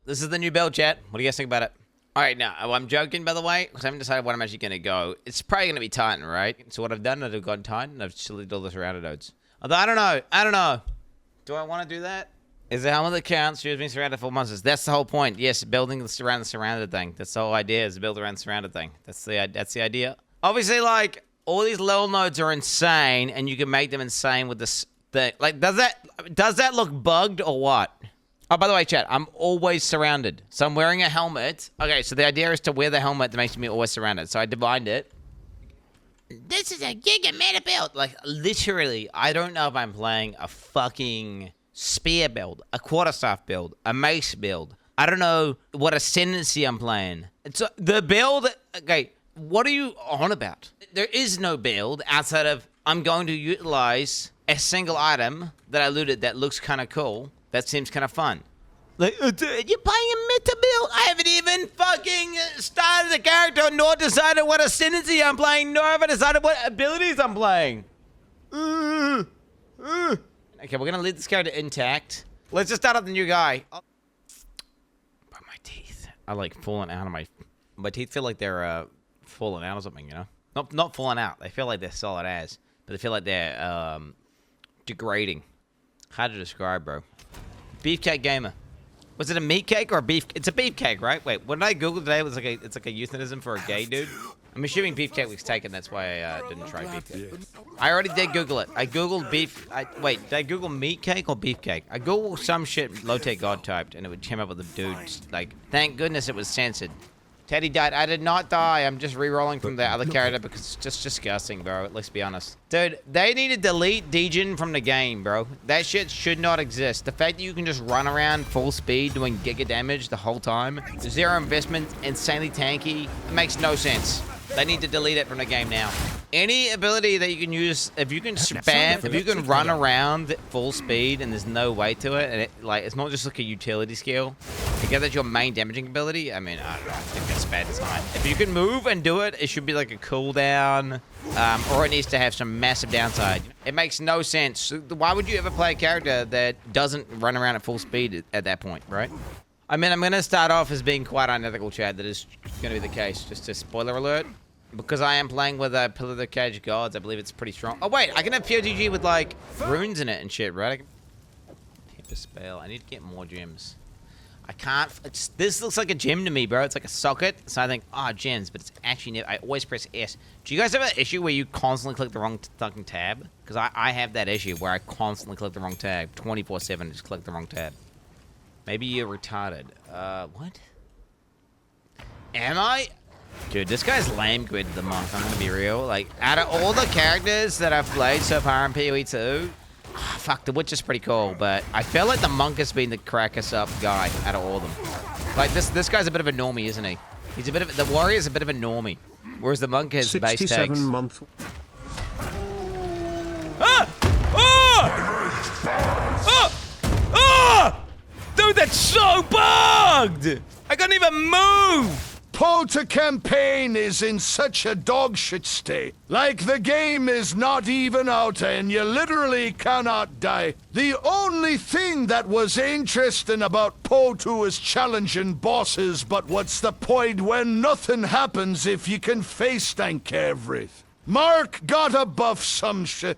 This is the new build, chat. What do you guys think about it? All right, now, I'm joking, by the way, because I haven't decided what I'm actually going to go. It's probably going to be Titan, right? So what I've done is I've gone Titan, and I've deleted all the surrounded nodes. Although, I don't know. Do I want to do that? Is the helmet that counts? Choose being surrounded for monsters. That's the whole point. Yes, building around the surrounded thing. That's the whole idea, is to build around the surrounded thing. That's the idea. Obviously, like, all these little nodes are insane, and you can make them insane with this thing. Like, does that look bugged or what? Oh, by the way, chat, I'm always surrounded. So I'm wearing a helmet. Okay, so the idea is to wear the helmet that makes me always surrounded. So I divined it. This is a giga meta build. Like, literally, I don't know if I'm playing a fucking spear build, a quarterstaff build, a mace build. I don't know what ascendancy I'm playing. So the build, okay, what are you on about? There is no build outside of I'm going to utilize a single item that I looted that looks kind of cool. That seems kind of fun. Like, you're playing a meta build? I haven't even fucking started the character nor decided what ascendancy I'm playing, nor have I decided what abilities I'm playing. Okay, we're gonna leave this character intact. Let's just start up the new guy. But my teeth are like falling out of my teeth feel like they're falling out or something, you know? Not falling out. They feel like they're solid as, but they feel like they're degrading. Hard to describe, bro. Beefcake gamer. Was it a meat cake or a beef? It's a beefcake, right? Wait, what did I Google today? It's like a euphemism for a gay dude. I'm assuming beefcake was taken. That's why I didn't try beefcake. I already did Google it. I Googled beef. Wait, did I Google meat cake or beefcake? I Googled some shit low-tech God typed, and it came up with a dude. Like, thank goodness it was censored. Teddy died. I did not die. I'm just re-rolling from the other character because it's just disgusting, bro. Let's be honest. Dude, they need to delete Degen from the game, bro. That shit should not exist. The fact that you can just run around full speed doing giga damage the whole time, zero investment, insanely tanky, it makes no sense. They need to delete it from the game now. Any ability that you can use, if you can spam, if you can run around full speed and there's no weight to it, and it's not just like a utility skill, to get that your main damaging ability, I mean, I don't know, I think that's bad design. If you can move and do it, it should be like a cooldown, or it needs to have some massive downside. It makes no sense. Why would you ever play a character that doesn't run around at full speed at that point, right? I mean, I'm going to start off as being quite unethical, Chad. That is going to be the case. Just a spoiler alert. Because I am playing with a Pillar of the Cage Gods, I believe it's pretty strong. Oh, wait. I can have POTG with, like, runes in it and shit, right? Temper spell. I need to get more gems. I can't. This looks like a gem to me, bro. It's like a socket. So I think, gems. But it's actually, I always press S. Do you guys have an issue where you constantly click the wrong fucking tab? Because I have that issue where I constantly click the wrong tab. 24/7, just click the wrong tab. Maybe you're retarded. What? Am I? Dude, this guy's lame grid the monk, I'm gonna be real. Like, out of all the characters that I've played so far in PoE2, fuck, the Witch is pretty cool, but I feel like the monk has been the crackest up guy out of all of them. Like, this guy's a bit of a normie, isn't he? He's a bit of, the warrior's a bit of a normie, whereas the monk has base tags. 67 month. Ah! Oh! Oh! Oh! Dude, that's so bugged! I couldn't even move! PoE2 campaign is in such a dogshit state. Like the game is not even out and you literally cannot die. The only thing that was interesting about PoE2 is challenging bosses, but what's the point when nothing happens if you can face tank everything? Mark gotta buff some shit.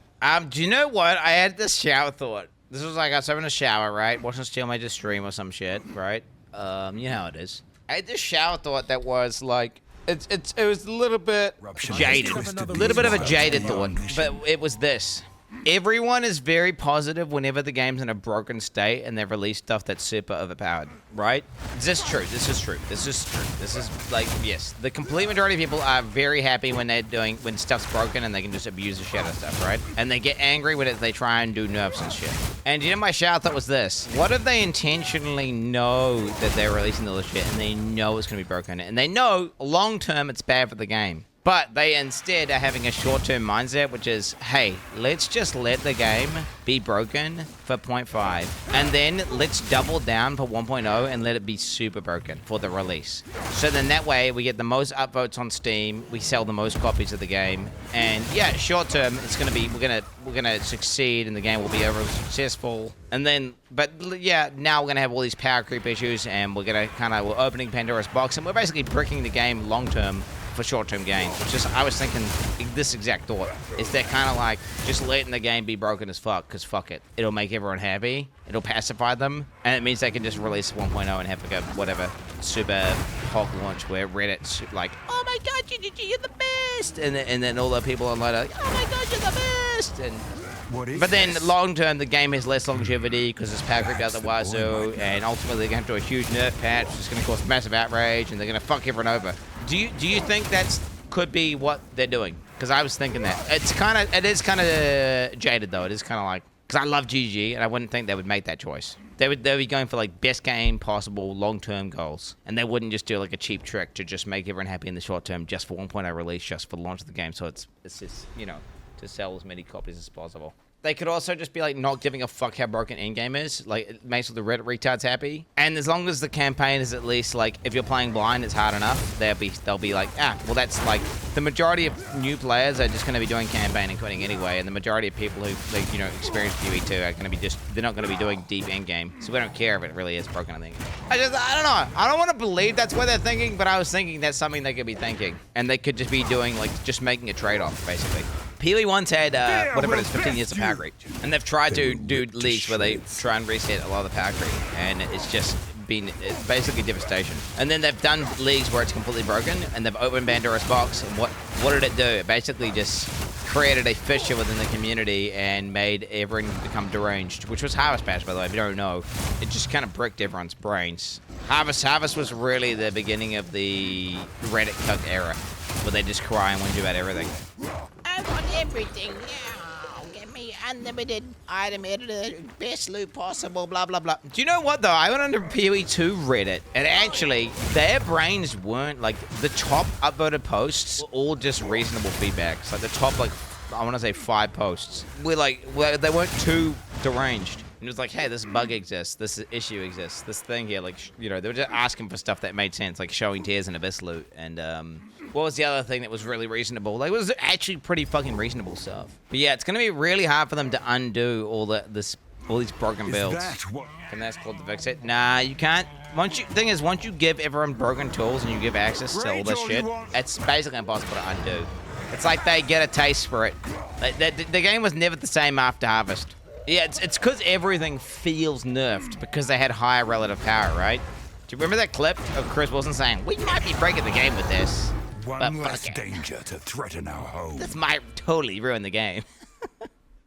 Do you know what? I had this shower thought. This was like I was having a shower, right? Watching Steel Major stream or some shit, right? You know how it is. I had this shower thought that was like, it was a little bit jaded. A little bit of a jaded thought, but it was this. Everyone is very positive whenever the game's in a broken state and they've released stuff that's super overpowered, right? This is true. This is true. This is true. This is like, yes. The complete majority of people are very happy when when stuff's broken and they can just abuse the shit out of stuff, right? And they get angry when they try and do nerfs and shit. And you know, my shout thought was this. What if they intentionally know that they're releasing all this shit and they know it's going to be broken and they know long term it's bad for the game? But they instead are having a short-term mindset, which is, hey, let's just let the game be broken for 0.5, and then let's double down for 1.0 and let it be super broken for the release. So then that way we get the most upvotes on Steam, we sell the most copies of the game, and yeah, short-term, it's gonna be we're gonna succeed, and the game will be overly successful. And then, but yeah, now we're gonna have all these power creep issues, and we're opening Pandora's box, and we're basically bricking the game long-term for short-term gains. Which is, I was thinking this exact thought. Is that kind of like just letting the game be broken as fuck, because fuck it. It'll make everyone happy. It'll pacify them, and it means they can just release 1.0 and have like a whatever super hog launch where Reddit's like, oh my god, you're the best, and then all the people online are like, oh my god, you're the best, and but then long term, the game has less longevity because it's power creep out the wazoo, and ultimately they're going to do a huge nerf patch. It's going to cause massive outrage, and they're going to fuck everyone over. Do you think that's could be what they're doing? Because I was thinking that it is kind of jaded though. It is kind of like, because I love GG, and I wouldn't think they would make that choice. They'd be going for like best game possible, long-term goals, and they wouldn't just do like a cheap trick to just make everyone happy in the short term, just for 1.0 release, just for the launch of the game. So it's just, you know, to sell as many copies as possible. They could also just be like not giving a fuck how broken endgame is. Like, it makes all the Reddit retards happy. And as long as the campaign is at least like, if you're playing blind, it's hard enough. They'll be like, well, that's like the majority of new players are just going to be doing campaign and quitting anyway. And the majority of people who like, you know, experience PoE2 are going to be they're not going to be doing deep endgame. So we don't care if it really is broken. I think. I don't know. I don't want to believe that's what they're thinking, but I was thinking that's something they could be thinking, and they could just be doing like just making a trade-off basically. PoE once had, whatever it is, 15 years of power creep. And they've tried to do leagues where they try and reset a lot of the power creep. And it's just been basically devastation. And then they've done leagues where it's completely broken, and they've opened Pandora's box. And what did it do? It basically just created a fissure within the community and made everyone become deranged, which was Harvest Patch, by the way, if you don't know. It just kind of bricked everyone's brains. Harvest was really the beginning of the Reddit cuck era, where they just cry and whinge about everything. I want everything now. Get me unlimited item editor, best loot possible, blah, blah, blah. Do you know what, though? I went under PoE2 Reddit, and actually, their brains weren't, like, the top upvoted posts were all just reasonable feedbacks. Like, the top, like, I want to say 5 posts. They weren't too deranged. And it was like, hey, this bug exists, this issue exists, this thing here, like, you know, they were just asking for stuff that made sense, like showing tears and abyss loot, and, what was the other thing that was really reasonable? Like, it was actually pretty fucking reasonable stuff. But yeah, it's gonna be really hard for them to undo all these broken builds. And that's called to fix it. Nah, you can't. Once you give everyone broken tools and you give access to all this shit, it's basically impossible to undo. It's like they get a taste for it. The game was never the same after Harvest. Yeah, it's because everything feels nerfed because they had higher relative power, right? Do you remember that clip of Chris Wilson saying, we might be breaking the game with this? One less danger to threaten our home. This might totally ruin the game.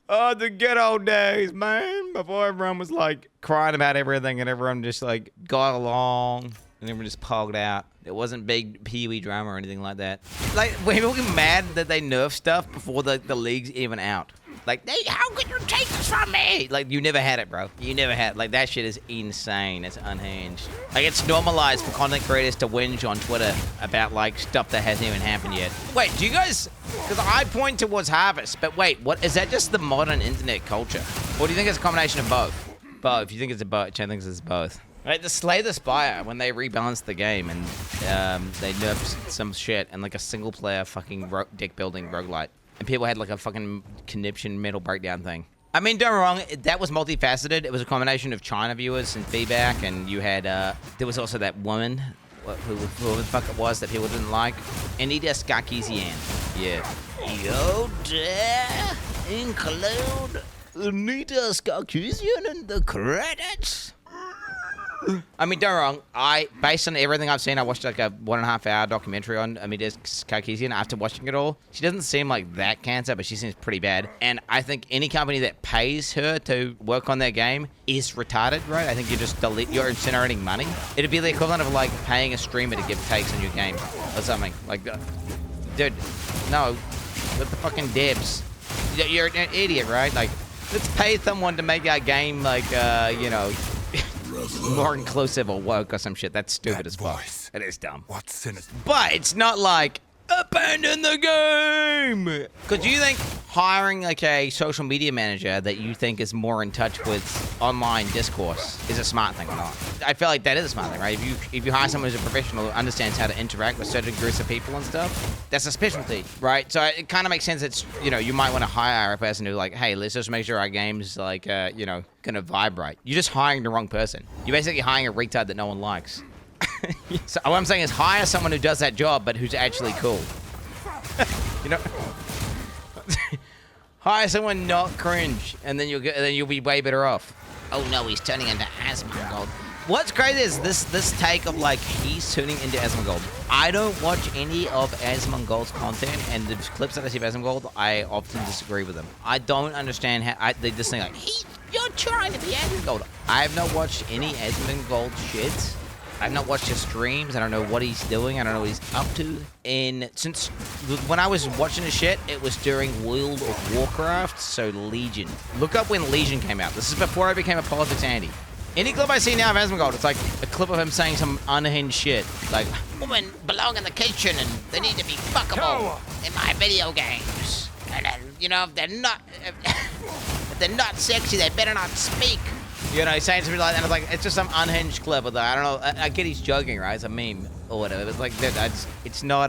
Oh, the good old days, man. Before everyone was like crying about everything and everyone just like got along and everyone just pogged out. It wasn't big PoE drama or anything like that. Like, were people mad that they nerfed stuff before the league's even out? Like, how could you take this from me? Like, you never had it, bro. You never had it. Like, that shit is insane. It's unhinged. Like, it's normalized for content creators to whinge on Twitter about, like, stuff that hasn't even happened yet. Wait, do you guys... Because I point towards Harvest, but wait, what is that just the modern internet culture? Or do you think it's a combination of both? Both. You think it's a both? I think it's both. Right, the Slay the Spire, when they rebalanced the game and they nerfed some shit and, like, a single-player fucking deck building roguelite. And people had like a fucking conniption metal breakdown thing. I mean, don't get me wrong, that was multifaceted. It was a combination of China viewers and feedback, and you had, there was also that woman, who the fuck it was that people didn't like. Anita Skarkezian. Yeah. You dare include Anita Skarkezian in the credits? I mean, don't get me wrong, based on everything I've seen, I watched like a 1.5 hour documentary on Anita Skarkezian. After watching it all, she doesn't seem like that cancer, but she seems pretty bad. And I think any company that pays her to work on their game is retarded, right? I think you're incinerating money. It'd be the equivalent of like paying a streamer to give takes on your game or something. Like, dude, no, with the fucking devs. You're an idiot, right? Like, let's pay someone to make our game like, you know, more inclusive or woke or some shit. That's stupid as fuck. It is dumb. What's sinister? But it's not like, Abandon the game! Because you think hiring like a social media manager that you think is more in touch with online discourse is a smart thing or not? I feel like that is a smart thing, right? If you hire someone who's a professional who understands how to interact with certain groups of people and stuff, that's a specialty, right? So it kind of makes sense that, you know, you might want to hire a person who like, hey, let's just make sure our game's like, you know, gonna vibe right. You're just hiring the wrong person. You're basically hiring a retard that no one likes. So what I'm saying is hire someone who does that job, but who's actually cool. You know, hire someone not cringe, and then you'll be way better off. Oh no, he's turning into Asmongold. What's great is this take of like he's tuning into Asmongold. I don't watch any of Asmongold's content, and the clips that I see of Asmongold, I often disagree with them. I don't understand how they just think like You're trying to be Asmongold. I have not watched any Asmongold shit. I've not watched his streams. I don't know what he's doing. I don't know what he's up to. And since when I was watching his shit, it was during World of Warcraft, so Legion. Look up when Legion came out. This is before I became a politics Andy. Any clip I see now of Asmongold, it's like a clip of him saying some unhinged shit. Like, women belong in the kitchen and they need to be fuckable in my video games. And then, you know, if they're not sexy, they better not speak. you know, saying something like that. And it's like, it's just some unhinged clip of that. I don't know. I get he's joking, right? It's a meme or whatever. It's like, dude, it's not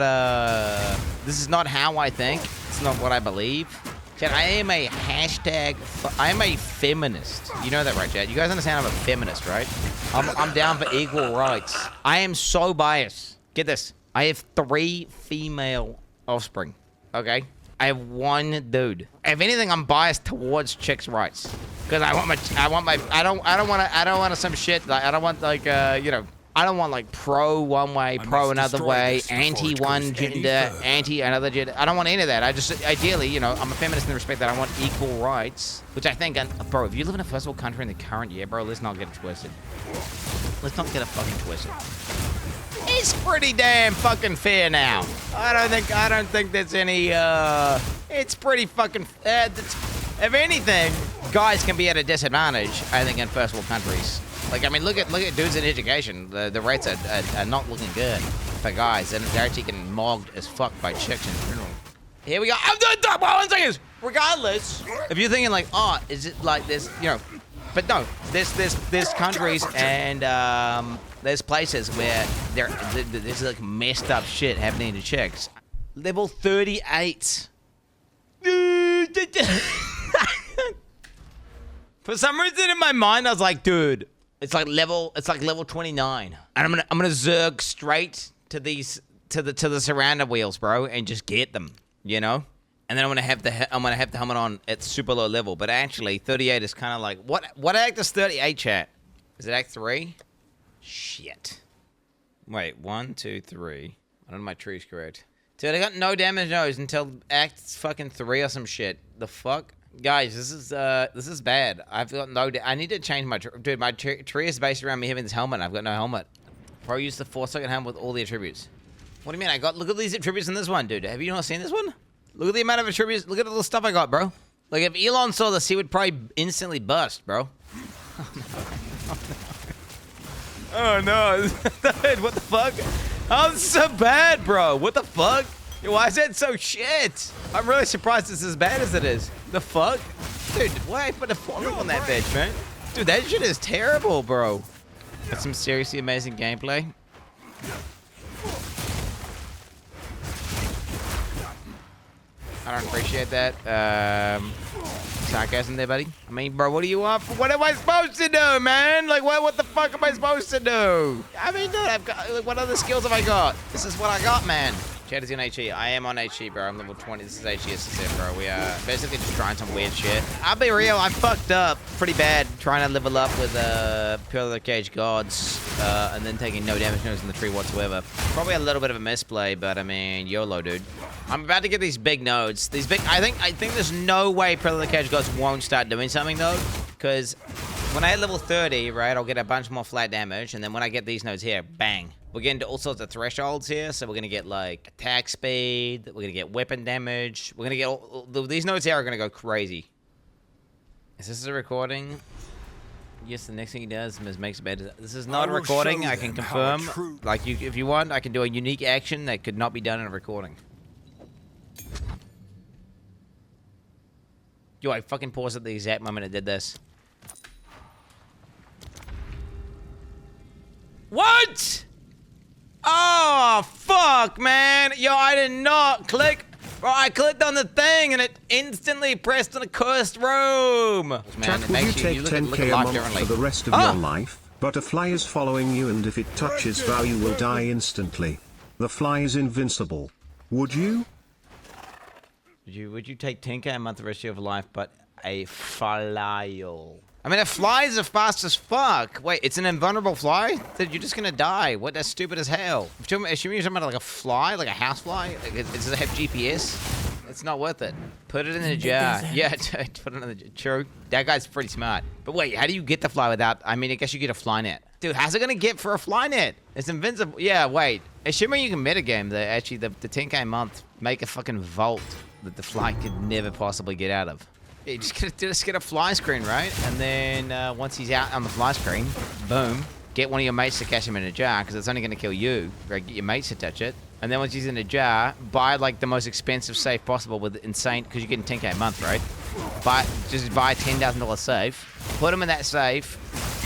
this is not how I think. It's not what I believe. Chad, I am a I am a feminist. You know that, right, Chad? You guys understand I'm a feminist, right? I'm down for equal rights. I am so biased. Get this. I have 3 female offspring, okay? I have 1 dude. If anything, I'm biased towards chicks' rights. Because I don't want some shit, like, I don't want, like, you know, I don't want, like, pro one way, pro another way, anti one gender, anti another gender. I don't want any of that. I just, ideally, you know, I'm a feminist in the respect that I want equal rights. Which I think, bro, if you live in a first world country in the current year, bro, let's not get it twisted. Let's not get it fucking twisted. It's pretty damn fucking fair now. I don't think there's any, it's pretty fucking, if anything, guys can be at a disadvantage, I think, in first world countries. Like, I mean, look at dudes in education. The rates are not looking good for guys, and they're actually getting mogged as fuck by chicks in general. Here we go. I'm doing that. Well, 1 second. Regardless, if you're thinking like, oh, is it like this, you know, but no, there's countries and there's places where there's like messed up shit happening to chicks. Level 38. For some reason in my mind, I was like, dude, it's like level 29, and I'm gonna zerg straight to the surrounder wheels, bro, and just get them, you know. And then I'm gonna have the helmet on at super low level. But actually, 38 is kind of like what act is 38, chat? Is it Act 3? Shit. Wait, 1, 2, 3. I don't know if my tree's correct. Dude, I got no damage nose until Act fucking 3 or some shit. The fuck? Guys, this is bad. I've got no. I need to change my dude. My tree is based around me having this helmet. And I've got no helmet. Pro used the 4-second helmet with all the attributes. What do you mean? Look at these attributes in this one, dude. Have you not seen this one? Look at the amount of attributes. Look at all the stuff I got, bro. Like if Elon saw this, he would probably instantly bust, bro. Oh no, dude, what the fuck? Oh, this is so bad, bro. What the fuck? Why is that so shit? I'm really surprised it's as bad as it is. The fuck? Dude, why I put a formula on that bitch, man? Dude, that shit is terrible, bro. That's some seriously amazing gameplay. I don't appreciate that. Sarcasm there, buddy. I mean, bro, what do you want? What am I supposed to do, man? Like, what the fuck am I supposed to do? I mean, dude, I've got, like, what other skills have I got? This is what I got, man. Chad is on HE. I am on HE, bro. I'm level 20. This is HE assistant, bro. We are basically just trying some weird shit. I'll be real. I fucked up pretty bad trying to level up with Pure Cage Gods and then taking no damage notes in the tree whatsoever. Probably a little bit of a misplay, but I mean, YOLO, dude. I'm about to get these big nodes. These big. I think there's no way Predator Cage Gods won't start doing something though, because when I hit level 30, right, I'll get a bunch more flat damage, and then when I get these nodes here, bang. We're getting to all sorts of thresholds here, so we're gonna get like attack speed. We're gonna get weapon damage. We're gonna get these nodes here are gonna go crazy. Is this a recording? Yes, the next thing he does is makes it better. This is not a recording. I can confirm. Like, if you want, I can do a unique action that could not be done in a recording. Yo, I fucking paused at the exact moment I did this. What? Oh, fuck, man. Yo, I did not click. Bro, I clicked on the thing and it instantly pressed on a cursed room. Man, Chat, would you take 10k a month for the rest of your life? But a fly is following you, and if it touches Vow, you will die instantly. The fly is invincible. Would you? Would you take 10k a month the rest of your life, but a fly-o? I mean, a fly is fast as fuck. Wait, it's an invulnerable fly? Dude, you're just gonna die. What? That's stupid as hell. Assuming you're talking about like a fly, like a house fly? Like, does it have GPS? It's not worth it. Put it in a jar. Yeah, put it in the jar. True. That guy's pretty smart. But wait, how do you get the fly without... I mean, I guess you get a fly net. Dude, how's it gonna get for a fly net? It's invincible. Yeah, wait. Assuming you can metagame the 10k a month, make a fucking vault that the fly could never possibly get out of. Yeah, you just get a fly screen, right? And then once he's out on the fly screen, boom, get one of your mates to catch him in a jar, because it's only going to kill you. Right? Get your mates to touch it. And then once he's in a jar, buy like the most expensive safe possible with insane, because you're getting 10k a month, right? Just buy a $10,000 safe, put him in that safe,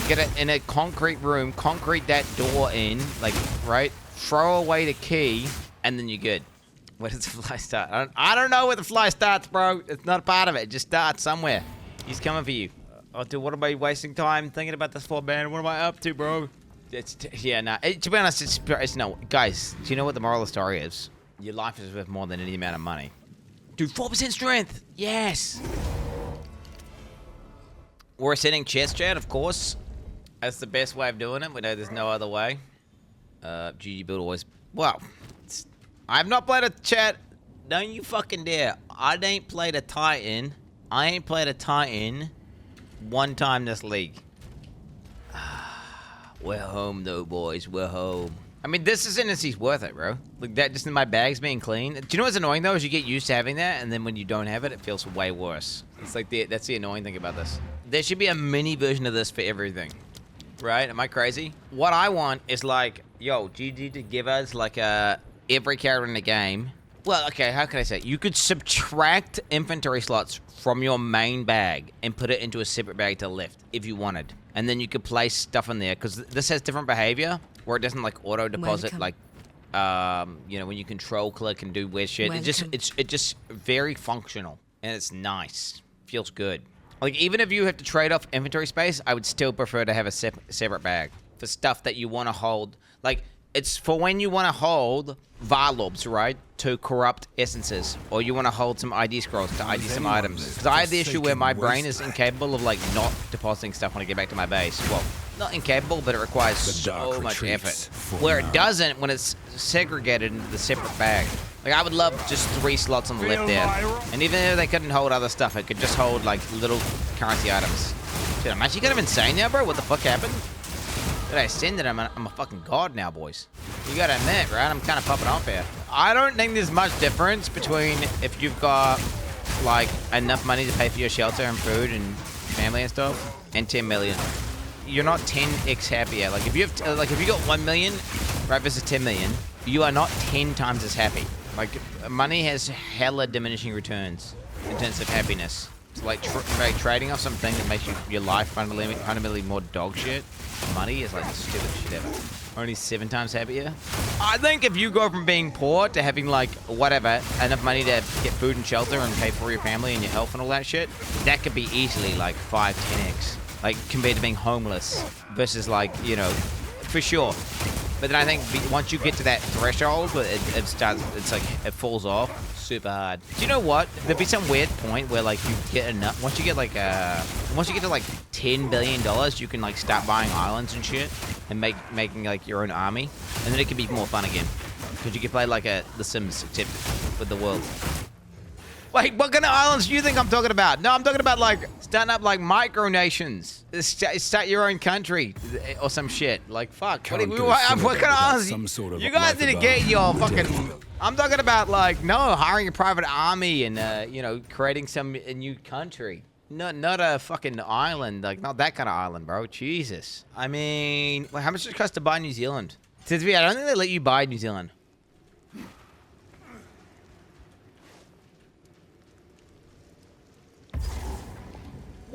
get it in a concrete room, concrete that door in, like, right? Throw away the key, and then you're good. Where does the fly start? I don't know where the fly starts, bro. It's not a part of it. It just starts somewhere. He's coming for you. Oh, dude, what am I wasting time thinking about this for, man? What am I up to, bro? Yeah, nah. To be honest, it's no. Guys, do you know what the moral of the story is? Your life is worth more than any amount of money. Dude, 4% strength. Yes. We're ascending chest chat, of course. That's the best way of doing it. We know there's no other way. GG build always. Well. I've not played a chat. Don't you fucking dare. I ain't played a Titan. I ain't played a Titan one time this league. We're home though, boys. We're home. I mean, this ascendancy's worth it, bro. Like that, just in my bags being clean. Do you know what's annoying though? Is you get used to having that, and then when you don't have it, it feels way worse. It's like that's the annoying thing about this. There should be a mini version of this for everything. Right? Am I crazy? What I want is like, yo, GG to give us like a... every character in the game. Well, okay, how can I say? You could subtract inventory slots from your main bag and put it into a separate bag to the left if you wanted. And then you could place stuff in there, because this has different behavior where it doesn't like auto deposit like you know, when you control click and do weird shit. It's just very functional and it's nice. Feels good. Like even if you have to trade off inventory space, I would still prefer to have a separate bag for stuff that you want to hold. Like it's for when you want to hold Varlobs, right? To corrupt essences. Or you want to hold some ID scrolls to ID some items. Because I have the issue where my brain is incapable of, like, not depositing stuff when I get back to my base. Well, not incapable, but it requires so much effort. Where it doesn't when it's segregated into the separate bag. Like, I would love just 3 slots on the left there. And even if they couldn't hold other stuff, it could just hold, like, little currency items. Dude, I'm actually kind of insane now, bro. What the fuck happened? Did I ascend it? I'm a fucking god now, boys. You gotta admit, right? I'm kind of popping off here. I don't think there's much difference between if you've got, like, enough money to pay for your shelter and food and family and stuff, and 10 million. You're not 10x happier. Like, if you have, like, if you got 1 million, right, versus 10 million, you are not 10 times as happy. Like, money has hella diminishing returns in terms of happiness. It's like trading off something that makes your life fundamentally more dog shit. Money is like the stupidest shit ever. Only 7 times happier. I think if you go from being poor to having like whatever, enough money to get food and shelter and pay for your family and your health and all that shit, that could be easily like 5-10x. Like compared to being homeless versus like, you know, for sure. But then I think once you get to that threshold, it starts, it's like, it falls off super hard. Do you know what? There'd be some weird point where like you get enough, once you get to like $10 billion, you can like start buying islands and shit and making like your own army. And then it can be more fun again. Because you can play like The Sims except with the world. Wait, what kind of islands do you think I'm talking about? No, I'm talking about like starting up like micronations. Start your own country or some shit. Like fuck. What kind of islands? You guys need to get your fucking. I'm talking about like hiring a private army and you know, creating a new country. Not a fucking island. Like not that kind of island, bro. Jesus. I mean, how much does it cost to buy New Zealand? I don't think they let you buy New Zealand.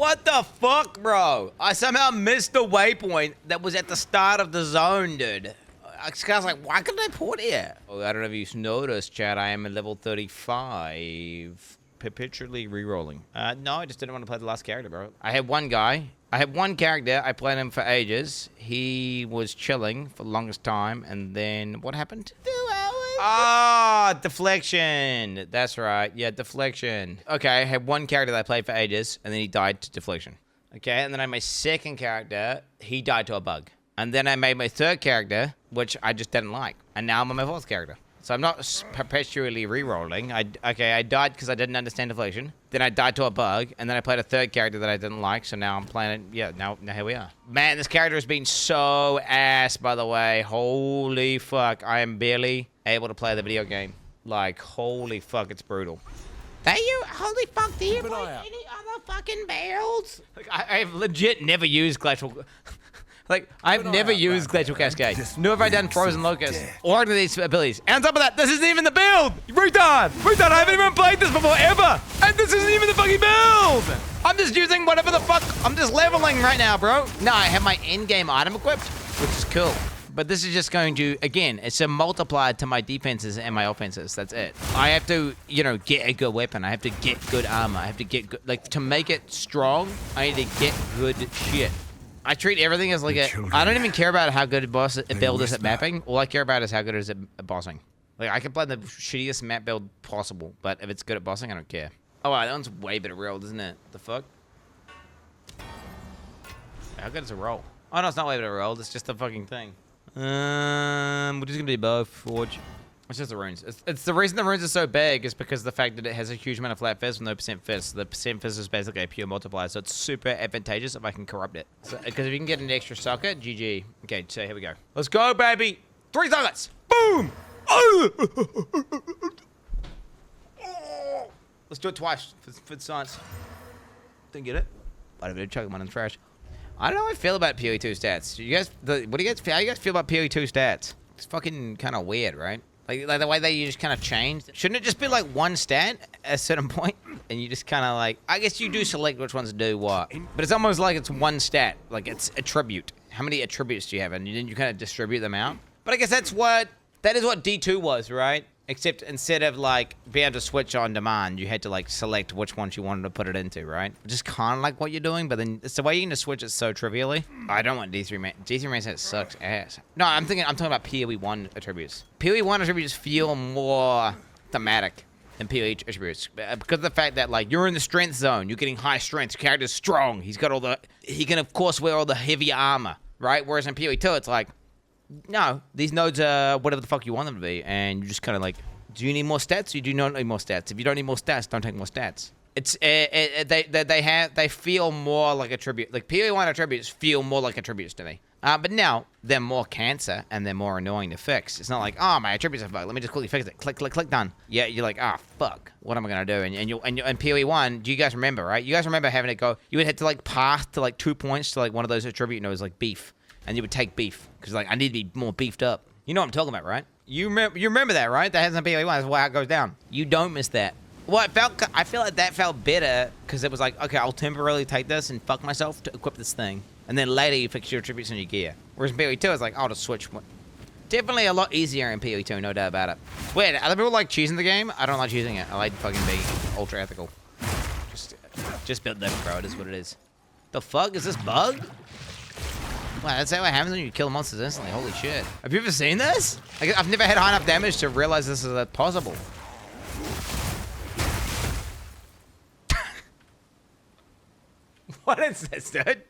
What the fuck, bro? I somehow missed the waypoint that was at the start of the zone, dude. I was like, why couldn't I port here? Oh, I don't know if you've noticed, Chad. I am at level 35. Perpetually re-rolling. No, I just didn't want to play the last character, bro. I had one guy. I had one character. I played him for ages. He was chilling for the longest time. And then what happened? 2 hours. Ah, deflection. That's right. Yeah, deflection. Okay, I had one character that I played for ages. And then he died to deflection. Okay, and then I made my second character. He died to a bug. And then I made my third character, which I just didn't like. And now I'm on my fourth character. So I'm not perpetually re-rolling. I died because I didn't understand deflection. Then I died to a bug, and then I played a third character that I didn't like, so now I'm playing it. Yeah, now here we are. Man, this character has been so ass, by the way. Holy fuck. I am barely able to play the video game. Like, holy fuck, it's brutal. Holy fuck, do you play any other fucking builds? Like, I've legit never used Glacial... Like, I've never used Glacial Cascade. Nor have I done Frozen Locust or any of these abilities. And on top of that, this isn't even the build! Retard! Retard, I haven't even played this before, ever! And this isn't even the fucking build! I'm just using whatever the fuck... I'm just leveling right now, bro. No, I have my in-game item equipped, which is cool. But this is just going to, again, it's a multiplier to my defenses and my offenses. That's it. I have to, you know, get a good weapon. I have to get good armor. I have to get good... Like, to make it strong, I need to get good shit. I treat everything as like I don't even care about how good a build is at mapping. All I care about is how good it is at bossing. Like, I can play the shittiest map build possible, but if it's good at bossing, I don't care. Oh, wow, that one's way better rolled, isn't it? The fuck? How good is a roll? Oh, no, it's not way better rolled. It's just the fucking thing. We're just gonna do both. Forge. It's just the runes. It's the reason the runes are so big is because of the fact that it has a huge amount of flat fizz with no percent fizz. So the percent fizz is basically a pure multiplier, so it's super advantageous if I can corrupt it. Because if you can get an extra socket, GG. Okay, so here we go. Let's go, baby. 3 sockets. Boom. Let's do it twice for the science. Didn't get it. But I did chuck one in the trash. I don't know how I feel about PoE2 stats. How you guys feel about PoE2 stats? It's fucking kind of weird, right? Like the way they just kind of changed. Shouldn't it just be like one stat at a certain point? And you just kind of like, I guess you do select which ones do what. But it's almost like it's one stat. Like it's attribute. How many attributes do you have? And then you kind of distribute them out. But I guess that is what D2 was, right? Except instead of like being able to switch on demand, you had to like select which ones you wanted to put it into, right? Just kind of like what you're doing, but then it's the way you can just switch it so trivially. I don't want D3 man. D3 man set sucks ass. No, I'm talking about PoE1 attributes. PoE1 attributes feel more thematic than PoE attributes because of the fact that like you're in the strength zone, you're getting high strength, your character's strong, he can of course wear all the heavy armor, right? Whereas in PoE2, it's like, no, these nodes are whatever the fuck you want them to be, and you just kind of like, do you need more stats? You do not need more stats. If you don't need more stats, don't take more stats. It's they feel more like attribute. Like PoE1 attributes feel more like attributes to me. But now they're more cancer and they're more annoying to fix. It's not like, oh, my attributes are bugged. Let me just quickly fix it. Click, click, click, done. Yeah, you're like, ah, fuck. What am I gonna do? And PoE1, do you guys remember? Right? You guys remember having it go? You would have to like pass to like 2 points to like one of those attribute nodes, like beef. And you would take beef because like I need to be more beefed up. You know what I'm talking about, right? You remember that, right? That has on PoE1. That's why it goes down. You don't miss that. Well, I feel like that felt better because it was like, okay, I'll temporarily take this and fuck myself to equip this thing, and then later you fix your attributes and your gear. Whereas in PoE2, it's like, I'll just switch. Definitely a lot easier in PoE2, no doubt about it. It's weird. Other people like choosing the game. I don't like choosing it. I like fucking being ultra ethical. Just build them, bro. It is what it is. The fuck is this bug? Wow, that's how it happens when you kill monsters instantly. Holy shit. Have you ever seen this? Like, I've never had high enough damage to realize this is possible. What is this, dude?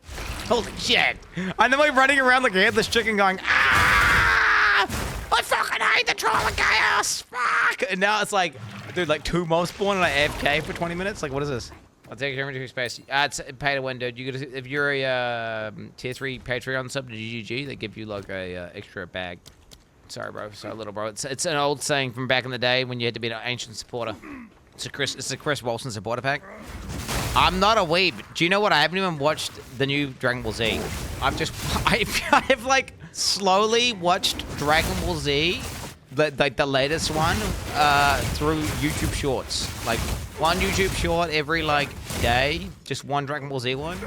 Holy shit. I'm like running around like a headless chicken going, ah! I fucking hate the troll of chaos! Fuck! And now it's like, dude, like 2 mobs spawn and I AFK for 20 minutes? Like, what is this? I'll take your inventory space. It's pay to win, dude. If you're a tier 3 Patreon sub to GGG, they give you like a extra bag. Sorry, bro. Sorry, little bro. It's an old saying from back in the day when you had to be an ancient supporter. It's a Chris Wilson supporter pack. I'm not a weeb. Do you know what? I haven't even watched the new Dragon Ball Z. I've like slowly watched Dragon Ball Z like the latest one through YouTube Shorts. Like one YouTube short every like day, just one Dragon Ball Z one,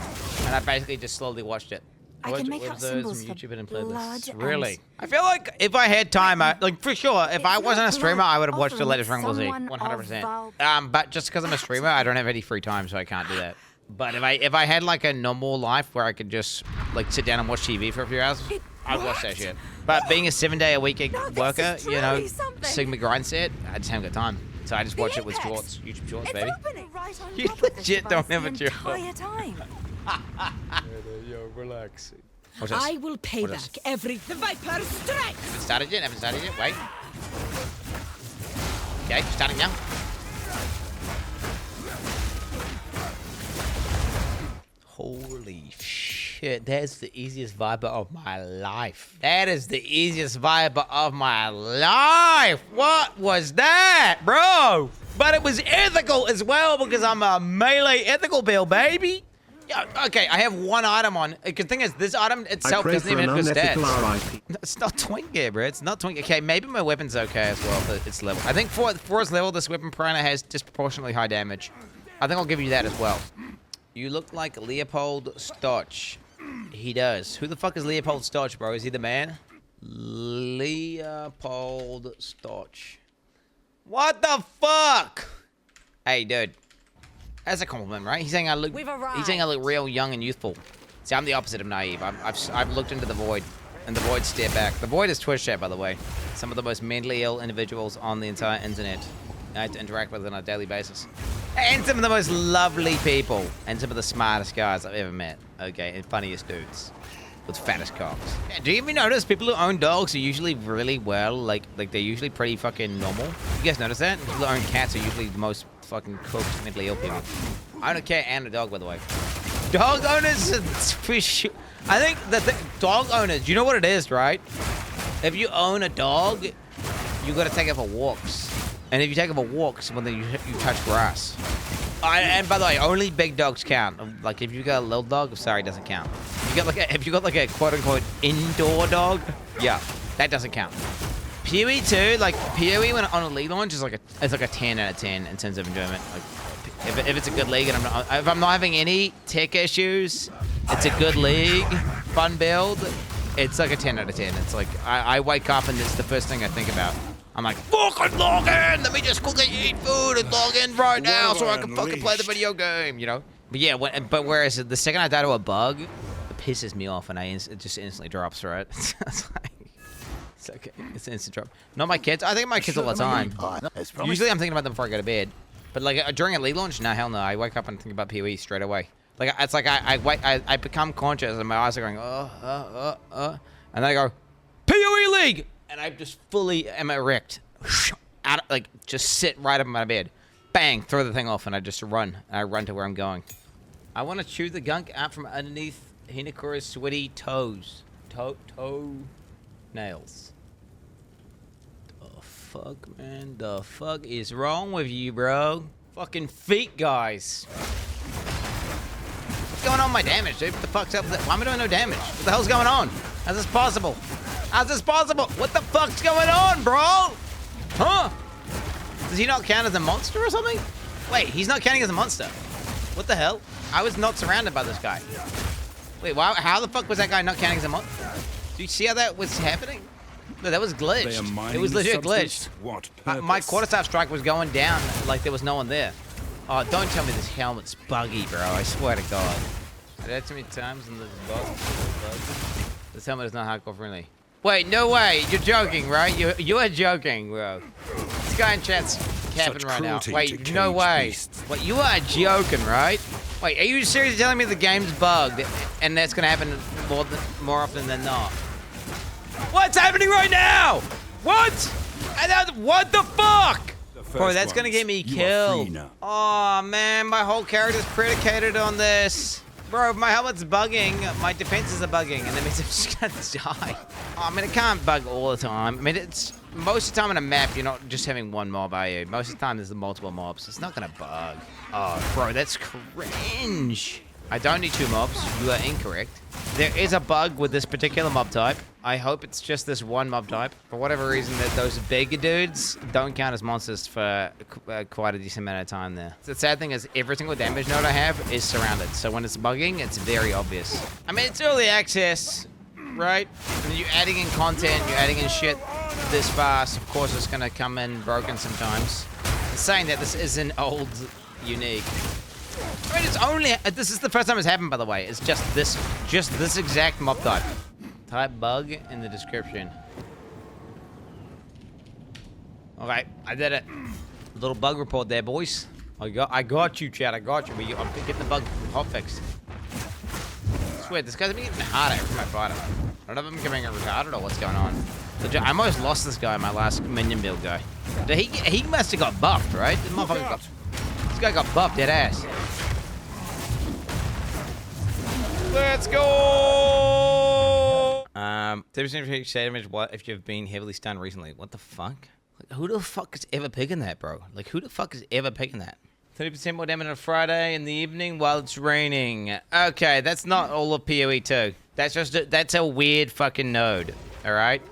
and I basically just slowly watched it. I can make up symbols for YouTube and blood playlists. and- Really? I feel like if I had time, like for sure, if I wasn't a streamer, I would have watched the latest Dragon Ball Z, 100%. But just because I'm a streamer, I don't have any free time, so I can't do that. But if I had like a normal life where I could just like sit down and watch TV for a few hours, I'd watch that shit. But being a 7-day-a-week worker, you know, Sigma grind set, I just haven't got time. So I just watch it with shorts, YouTube Shorts, baby. You legit don't have a job. Yo, relax. I will pay back every the Viper's strength. Haven't started yet. Wait. Okay, starting now. Holy shit, that's the easiest Viper of my life. That is the easiest Viper of my life. What was that, bro? But it was ethical as well because I'm a melee ethical build, baby. Yeah, okay, I have one item on. The thing is, this item itself doesn't even have good stats. It's not twink gear, bro. It's not twink. Okay, maybe my weapon's okay as well for its level. I think for its level, this weapon piranha has disproportionately high damage. I think I'll give you that as well. You look like Leopold Stotch. He does. Who the fuck is Leopold Stotch, bro? Is he the man? Leopold Stotch. What the fuck? Hey, dude. That's a compliment, right? He's saying I look. He's saying I look real young and youthful. See, I'm the opposite of naive. I've looked into the void, and the void stare back. The void is Twitch chat, by the way. Some of the most mentally ill individuals on the entire internet. I have to interact with on a daily basis. And some of the most lovely people, and some of the smartest guys I've ever met. Okay, and funniest dudes with fattest cocks. Yeah, do you even notice people who own dogs are usually really well, like they're usually pretty fucking normal? You guys notice that? People who own cats are usually the most fucking cooked, mentally ill people. I own a cat and a dog, by the way. Dog owners, for sure. I think that dog owners, you know what it is, right? If you own a dog, you gotta take it for walks. And if you take it for walks, well, then you touch grass. And by the way, only big dogs count. Like if you got a little dog, sorry, it doesn't count. If you got like a quote-unquote indoor dog, yeah, that doesn't count. PoE2, like PoE when on a league launch is like it's like a 10 out of 10 in terms of enjoyment. Like if it's a good league and if I'm not having any tech issues, it's a good league, fun build. It's like a 10 out of 10. It's like I wake up and it's the first thing I think about. I'm like, fucking log in! Let me just quickly eat food and log in right now so I can fucking play the video game, you know? But yeah, but whereas the second I die to a bug, it pisses me off and it just instantly drops, right? It's like, it's okay. It's an instant drop. Not my kids. I think my kids all the time. Usually I'm thinking about them before I go to bed. But like during a league launch, no, hell no. I wake up and think about PoE straight away. Like it's like I become conscious and my eyes are going, and then I go, PoE League! And I just fully am erect. Like, just sit right up in my bed. Bang, throw the thing off, and I just run. And I run to where I'm going. I want to chew the gunk out from underneath Hinakura's sweaty toes. Toe nails. The fuck, man? The fuck is wrong with you, bro? Fucking feet, guys. What's going on with my damage, dude? What the fuck's up with that? Why am I doing no damage? What the hell's going on? How's this possible? How's this possible? What the fuck's going on, bro? Huh? Does he not count as a monster or something? Wait, he's not counting as a monster. What the hell? I was not surrounded by this guy. Wait, how the fuck was that guy not counting as a monster? Do you see how that was happening? No, that was glitched. It was legit glitched. My quarterstaff strike was going down like there was no one there. Oh, don't tell me this helmet's buggy, bro. I swear to God. I did that too many times and there's bugs. This helmet is not hardcore friendly. Wait, no way. You're joking, right? You are joking, bro. This guy in chat's capping right now. Wait, no way. Wait, you are joking, right? Wait, are you seriously telling me the game's bugged and that's gonna happen more often than not? What's happening right now? What? What the fuck? Bro, that's gonna get me killed. Oh man, my whole character's predicated on this. Bro, if my helmet's bugging, my defenses are bugging, and that means I'm just gonna die. Oh, I mean, it can't bug all the time. I mean, it's most of the time on a map, you're not just having one mob, are you? Most of the time, there's multiple mobs. It's not gonna bug. Oh, bro, that's cringe. I don't need 2 mobs. You are incorrect. There is a bug with this particular mob type. I hope it's just this one mob type. For whatever reason, that those bigger dudes don't count as monsters for quite a decent amount of time there. The sad thing is every single damage node I have is surrounded. So when it's bugging, it's very obvious. I mean, it's early access, right? And you're adding in content, you're adding in shit this fast. Of course, it's going to come in broken sometimes. I'm saying that this isn't old unique. I mean, it's only... This is the first time it's happened, by the way. It's just this exact mob type. Type bug in the description. Okay, I did it. Little bug report there, boys. I got you, Chad. I got you. I'm getting the bug hot fixed. I swear, this guy's been getting harder every time I fight him. I don't know if I'm becoming retarded or what's going on. Legit, I almost lost this guy in my last minion build guy. He must have got buffed, right? This guy got buffed, dead ass. Let's go! 30% damage. What if you've been heavily stunned recently? What the fuck? Like, who the fuck is ever picking that, bro? Like, who the fuck is ever picking that? 30% more damage on a Friday in the evening while it's raining. Okay, that's not all of PoE2. That's a weird fucking node. All right,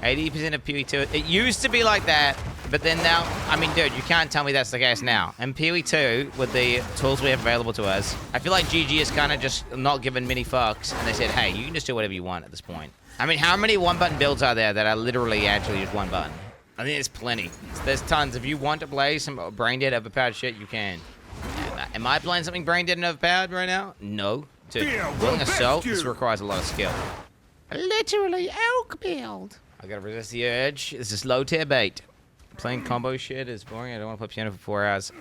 80% of PoE2. It used to be like that, but then now, I mean, dude, you can't tell me that's the case now. And PoE2, with the tools we have available to us, I feel like GG is kind of just not giving many fucks, and they said, hey, you can just do whatever you want at this point. I mean, how many one-button builds are there that are literally actually just one button? I think there's plenty. There's tons. If you want to play some brain-dead, overpowered shit, you can. Am I playing something brain-dead and overpowered right now? No. Dude, willing assault, this requires a lot of skill. Literally elk build. I gotta resist the urge. This is low tier bait. Playing combo shit is boring. I don't want to play piano for 4 hours.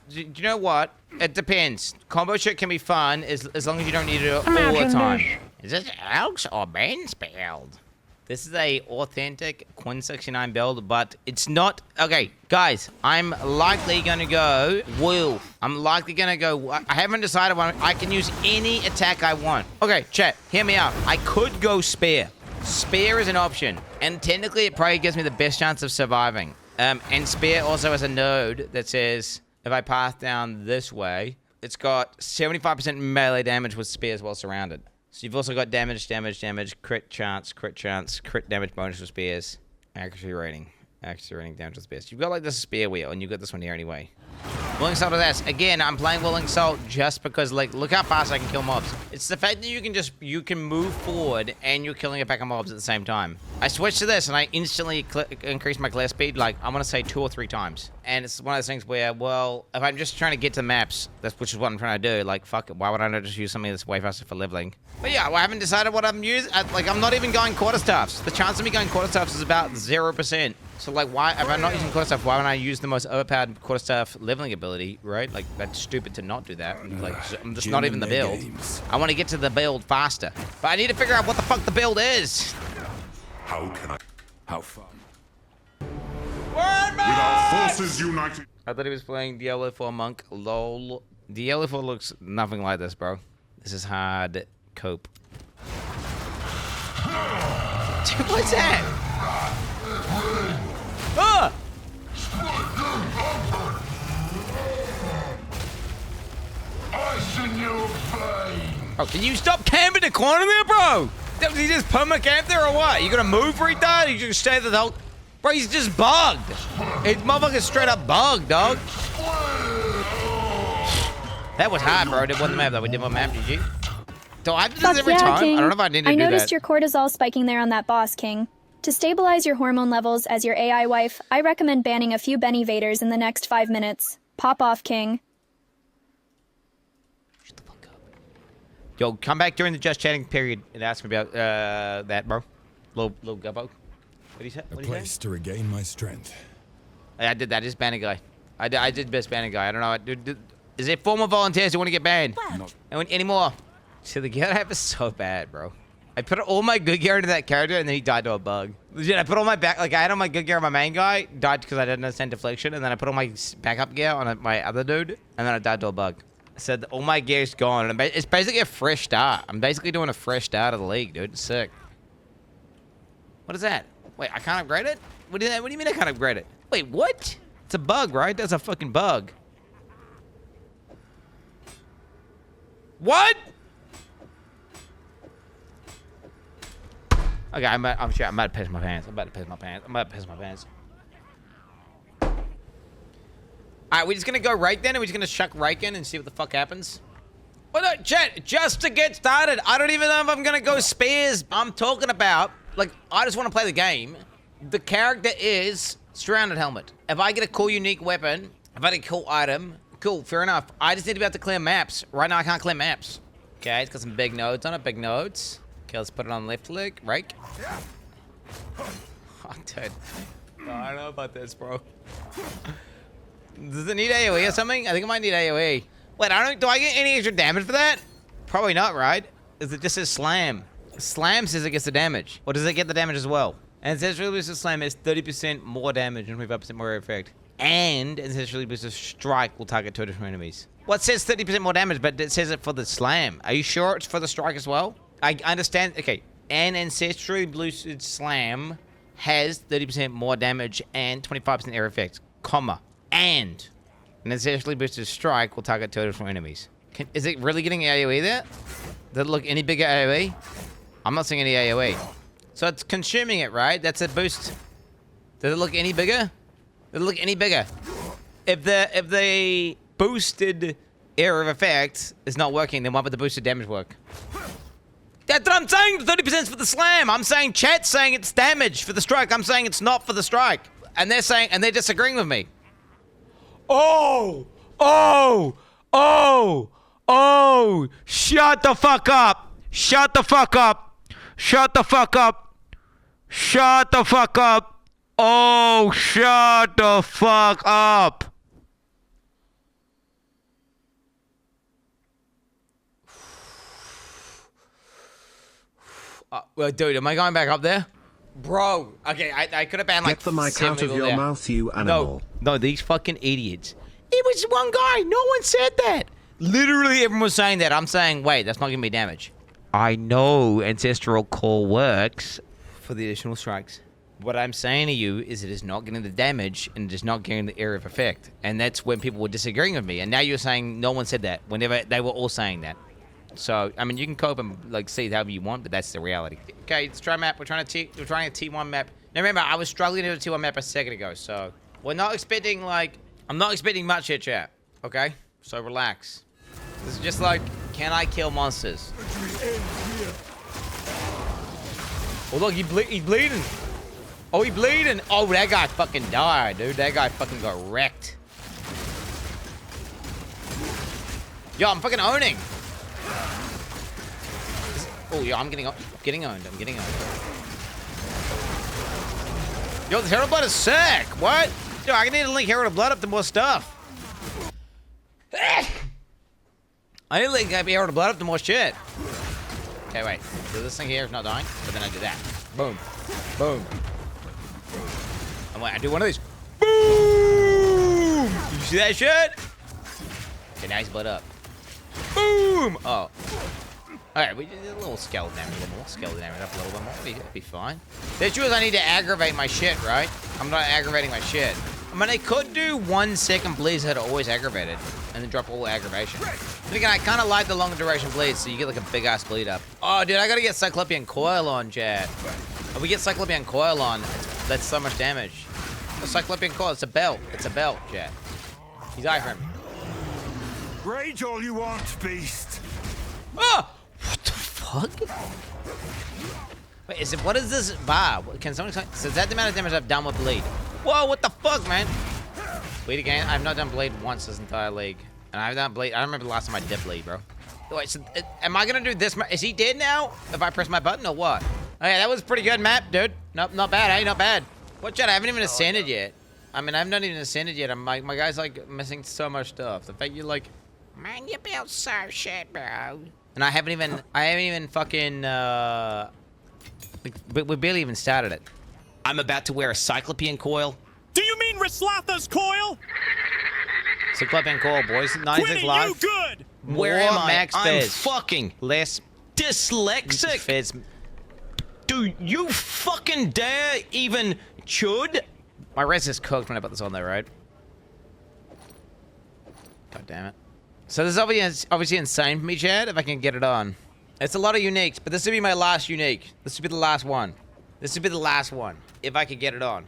Do you know what? It depends. Combo shit can be fun as long as you don't need it all the time. Is this elks or Ben's build? This is a authentic Quinn 69 build, but it's not... Okay, guys, I'm likely going to go wolf. I'm likely going to go... I haven't decided what I can use any attack I want. Okay, chat, hear me out. I could go spear. Spear is an option, and technically it probably gives me the best chance of surviving. And spear also has a node that says if I path down this way, it's got 75% melee damage with spears while surrounded. So you've also got damage, crit chance, crit damage bonus with spears, accuracy rating, damage with spears. You've got like this spear wheel, and you've got this one here anyway. Willing Assault with S. Again, I'm playing Willing Assault just because, like, look how fast I can kill mobs. It's the fact that you can move forward and you're killing a pack of mobs at the same time. I switched to this and I instantly increased my clear speed, like, I want to say 2 or 3 times. And it's one of those things where, well, if I'm just trying to get to maps, which is what I'm trying to do, like, fuck it, why would I not just use something that's way faster for leveling? But yeah, well, I haven't decided what I'm using. Like, I'm not even going quarterstaffs. The chance of me going quarterstaffs is about 0%. So, like, why, if I'm not using quarterstaff, why would I use the most overpowered quarterstaff leveling ability, right? Like, that's stupid to not do that. Like, I'm just not even the build. I want to get to the build faster. But I need to figure out what the fuck the build is. How can I? How far? With our forces united. I thought he was playing Diablo 4 Monk. Lol. Diablo 4 looks nothing like this, bro. This is hard cope. Dude, what's that? Ah! Oh, can you stop camping the corner there, bro? Did he just perma camp there or what? You gonna move, retard? You just stay there the whole... Bro, he's just bugged. His motherfucker's straight up bugged, dog. That was hard, bro. Did one map though. We did one map, GG. Do I have to do this every time? King. I don't know if I need to do that. I noticed your cortisol spiking there on that boss, King. To stabilize your hormone levels as your AI wife, I recommend banning a few Benny Vaders in the next 5 minutes. Pop off, King. Shut the fuck up. Yo, come back during the just chatting period and ask me about that, bro. Little gubbo. What do you say? A place to regain my strength. I did that. Just ban a guy. I did best ban a guy. I don't know. Is there former volunteers who want to get banned? Any more? So the gear I have is so bad, bro. I put all my good gear into that character, and then he died to a bug. Legit, I put all my I had all my good gear on my main guy, died because I didn't understand deflection, and then I put all my backup gear on my other dude, and then I died to a bug. I said all my gear's gone, and it's basically a fresh start. I'm basically doing a fresh start of the league, dude. It's sick. What is that? Wait, I can't upgrade it? What do you mean I can't upgrade it? Wait, what? It's a bug, right? That's a fucking bug. What? Okay, I'm about to piss my pants. I'm about to piss my pants. Alright, we're just gonna go right then, and we're just gonna chuck right in and see what the fuck happens. Well, no, chat, just to get started, I don't even know if I'm gonna go spares. I'm talking about, like, I just want to play the game. The character is Surrounded Helmet. If I get a cool unique weapon, if I get a cool item, cool, fair enough. I just need to be able to clear maps. Right now, I can't clear maps. Okay, it's got some big nodes on it, big nodes. Okay, let's put it on left leg, right? Oh, dude. Oh, I don't know about this, bro. Does it need AoE or something? I think it might need AoE. Wait, do I get any extra damage for that? Probably not, right? Is it just says slam? Slam says it gets the damage. Or does it get the damage as well? Ancestrally boosted slam has 30% more damage and 25% more effect. And ancestrally boosted strike will target 2 additional enemies. Well, it says 30% more damage, but it says it for the slam. Are you sure it's for the strike as well? I understand. Okay, an ancestrally boosted slam has 30% more damage and 25% air effect, comma. And an ancestrally boosted strike will target 2 additional enemies. Is it really getting AoE there? Does it look any bigger AoE? I'm not seeing any AoE. So it's consuming it, right? That's a boost. Does it look any bigger? Does it look any bigger? If the boosted area of effect is not working, then why would the boosted damage work? That's what I'm saying. 30% for the slam. I'm saying chat's saying it's damage for the strike. I'm saying it's not for the strike. And they're disagreeing with me. Oh! Oh! Oh! Oh! Shut the fuck up! Shut the fuck up! Shut the fuck up! Shut the fuck up! Oh, shut the fuck up! Well, dude, am I going back up there? Bro, okay, I could have banned like Get the mic out of your mouth, you animal. No, these fucking idiots. It was one guy. No one said that. Literally everyone was saying that. I'm saying, wait, that's not giving me damage. I know Ancestral Call works for the additional strikes. What I'm saying to you is it is not getting the damage and it is not getting the area of effect. And that's when people were disagreeing with me. And now you're saying no one said that. Whenever they were all saying that. So, I mean, you can cope and like see it however you want, but that's the reality. Okay, let's try a map. We're trying a T1 map. Now remember, I was struggling to do a T1 map a second ago, so we're not expecting like I'm not expecting much here, chat. Okay, so relax. This is just like, can I kill monsters? Oh look, he's bleeding. Oh, he's bleeding. Oh, that guy fucking died, dude. That guy fucking got wrecked. Yo, I'm fucking owning. Oh, yeah, I'm getting owned. I'm getting owned. Yo, this Herald Blood is sick. What? Yo, I need to link Herald Blood up to more stuff. I need to link Herald Blood up to more shit. Okay, wait. So this thing here is not dying, but then I do that. Boom. Boom. And wait, I do one of these. Boom! You see that shit? Okay, now he's blood up. Boom! Oh. Alright, we did a little scale damage, up a little bit more. That'd be fine. The issue is I need to aggravate my shit, right? I'm not aggravating my shit. I mean, I could do 1 second bleeds that are always aggravated, and then drop all aggravation. But again, I kind of like the longer duration bleeds, so you get like a big ass bleed up. Oh, dude, I gotta get Cyclopean Coil on, chat. If we get Cyclopean Coil on, that's so much damage. The Cyclopean Coil, it's a belt. It's a belt, chat. He's Ifrim. Rage all you want, beast. Oh! What the fuck? Wait, what is this bar? Can someone explain? So is that the amount of damage I've done with bleed? Whoa, what the fuck, man? Bleed again? I've not done bleed once this entire league. And I've done bleed. I don't remember the last time I did bleed, bro. Wait, so am I gonna do this? Is he dead now? If I press my button or what? Okay, that was pretty good map, dude. Nope, not bad, eh? Not bad. What, chat? I haven't even ascended yet. I mean, I've not even ascended yet. My guy's like missing so much stuff. The fact you like, man, you built so shit, bro. And I haven't even fucking, we barely even started it. I'm about to wear a Cyclopean Coil. Do you mean Rislatha's coil? Cyclopean Coil, boys. 96 live. You good? Where am I? Max I'm Fizz. fucking Less dyslexic. Fizz. Do you fucking dare even chud? My res is cooked when I put this on there, right? God damn it. So this is obviously insane for me, Chad, if I can get it on. It's a lot of uniques, but this would be my last unique. This would be the last one. This would be the last one, if I could get it on.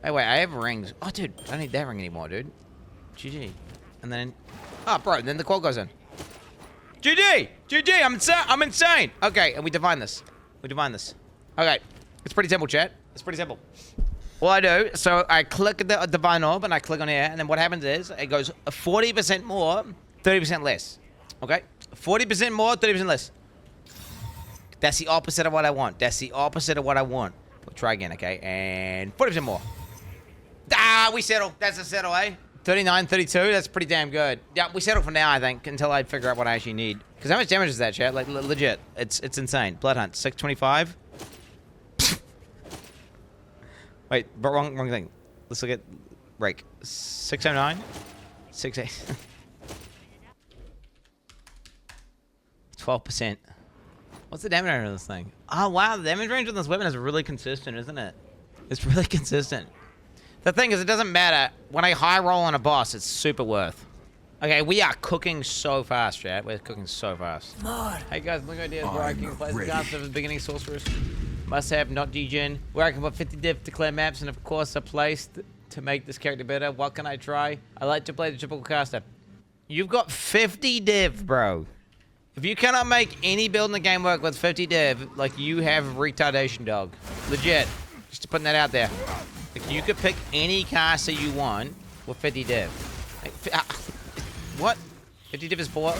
Hey, wait, I have rings. Oh, dude, I don't need that ring anymore, dude. GG. And then... Oh, bro, then the quote goes in. GG! GG, I'm insane! Okay, and we divine this. Okay, it's pretty simple, chat. It's pretty simple. What I do, so I click the divine orb, and I click on here, and then what happens is, it goes 40% more, 30% less. Okay? 40% more, 30% less. That's the opposite of what I want. We'll try again, okay? And 40% more. Ah, we settle. That's a settle, eh? 39, 32, that's pretty damn good. Yeah, we settle for now, I think, until I figure out what I actually need. Because how much damage is that, chat? Like, legit. It's insane. Blood Hunt, 625. Wait, but wrong thing. Let's look at Rake. 609. 68. 12%. What's the damage range of this thing? Oh, wow, the damage range on this weapon is really consistent, isn't it? It's really consistent. The thing is, it doesn't matter. When I high roll on a boss, it's super worth. Okay, we are cooking so fast, chat. We're cooking so fast. More. Hey guys, look ideas where I can play the cards of the beginning sorceress. Must have, not degen. Where I can put 50 div to clear maps, and of course a place to make this character better. What can I try? I like to play the typical caster. You've got 50 div, bro. If you cannot make any build in the game work with 50 div, like, you have retardation, dog. Legit. Just putting that out there. Like, you could pick any caster you want with 50 div. Like, what? 50 div is poor?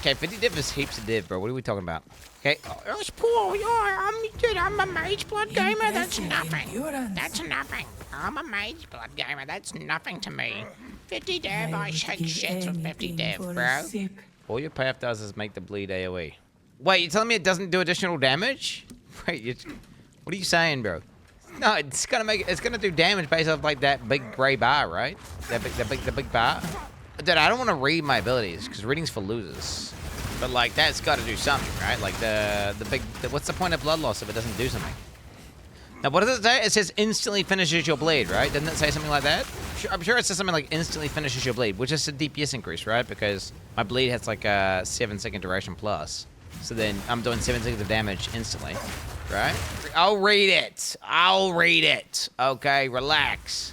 Okay, 50 div is heaps of div, bro. What are we talking about? Okay. Oh, it's poor. I'm a mage blood gamer. That's nothing. That's nothing. I'm a mage blood gamer. That's nothing to me. 50 div, I shake shits with 50 div, bro. All your path does is make the bleed AoE. Wait, you're telling me it doesn't do additional damage? Wait, what are you saying, bro? No, it's gonna do damage based off like that big gray bar, right? The big bar. Dude, I don't want to read my abilities because reading's for losers. But like, that's got to do something, right? Like what's the point of blood loss if it doesn't do something? Now, what does it say? It says instantly finishes your bleed, right? Doesn't it say something like that? I'm sure it says something like instantly finishes your bleed, which is a DPS increase, right? Because my bleed has like a 7-second duration plus. So then I'm doing 7 seconds of damage instantly, right? I'll read it. Okay, relax.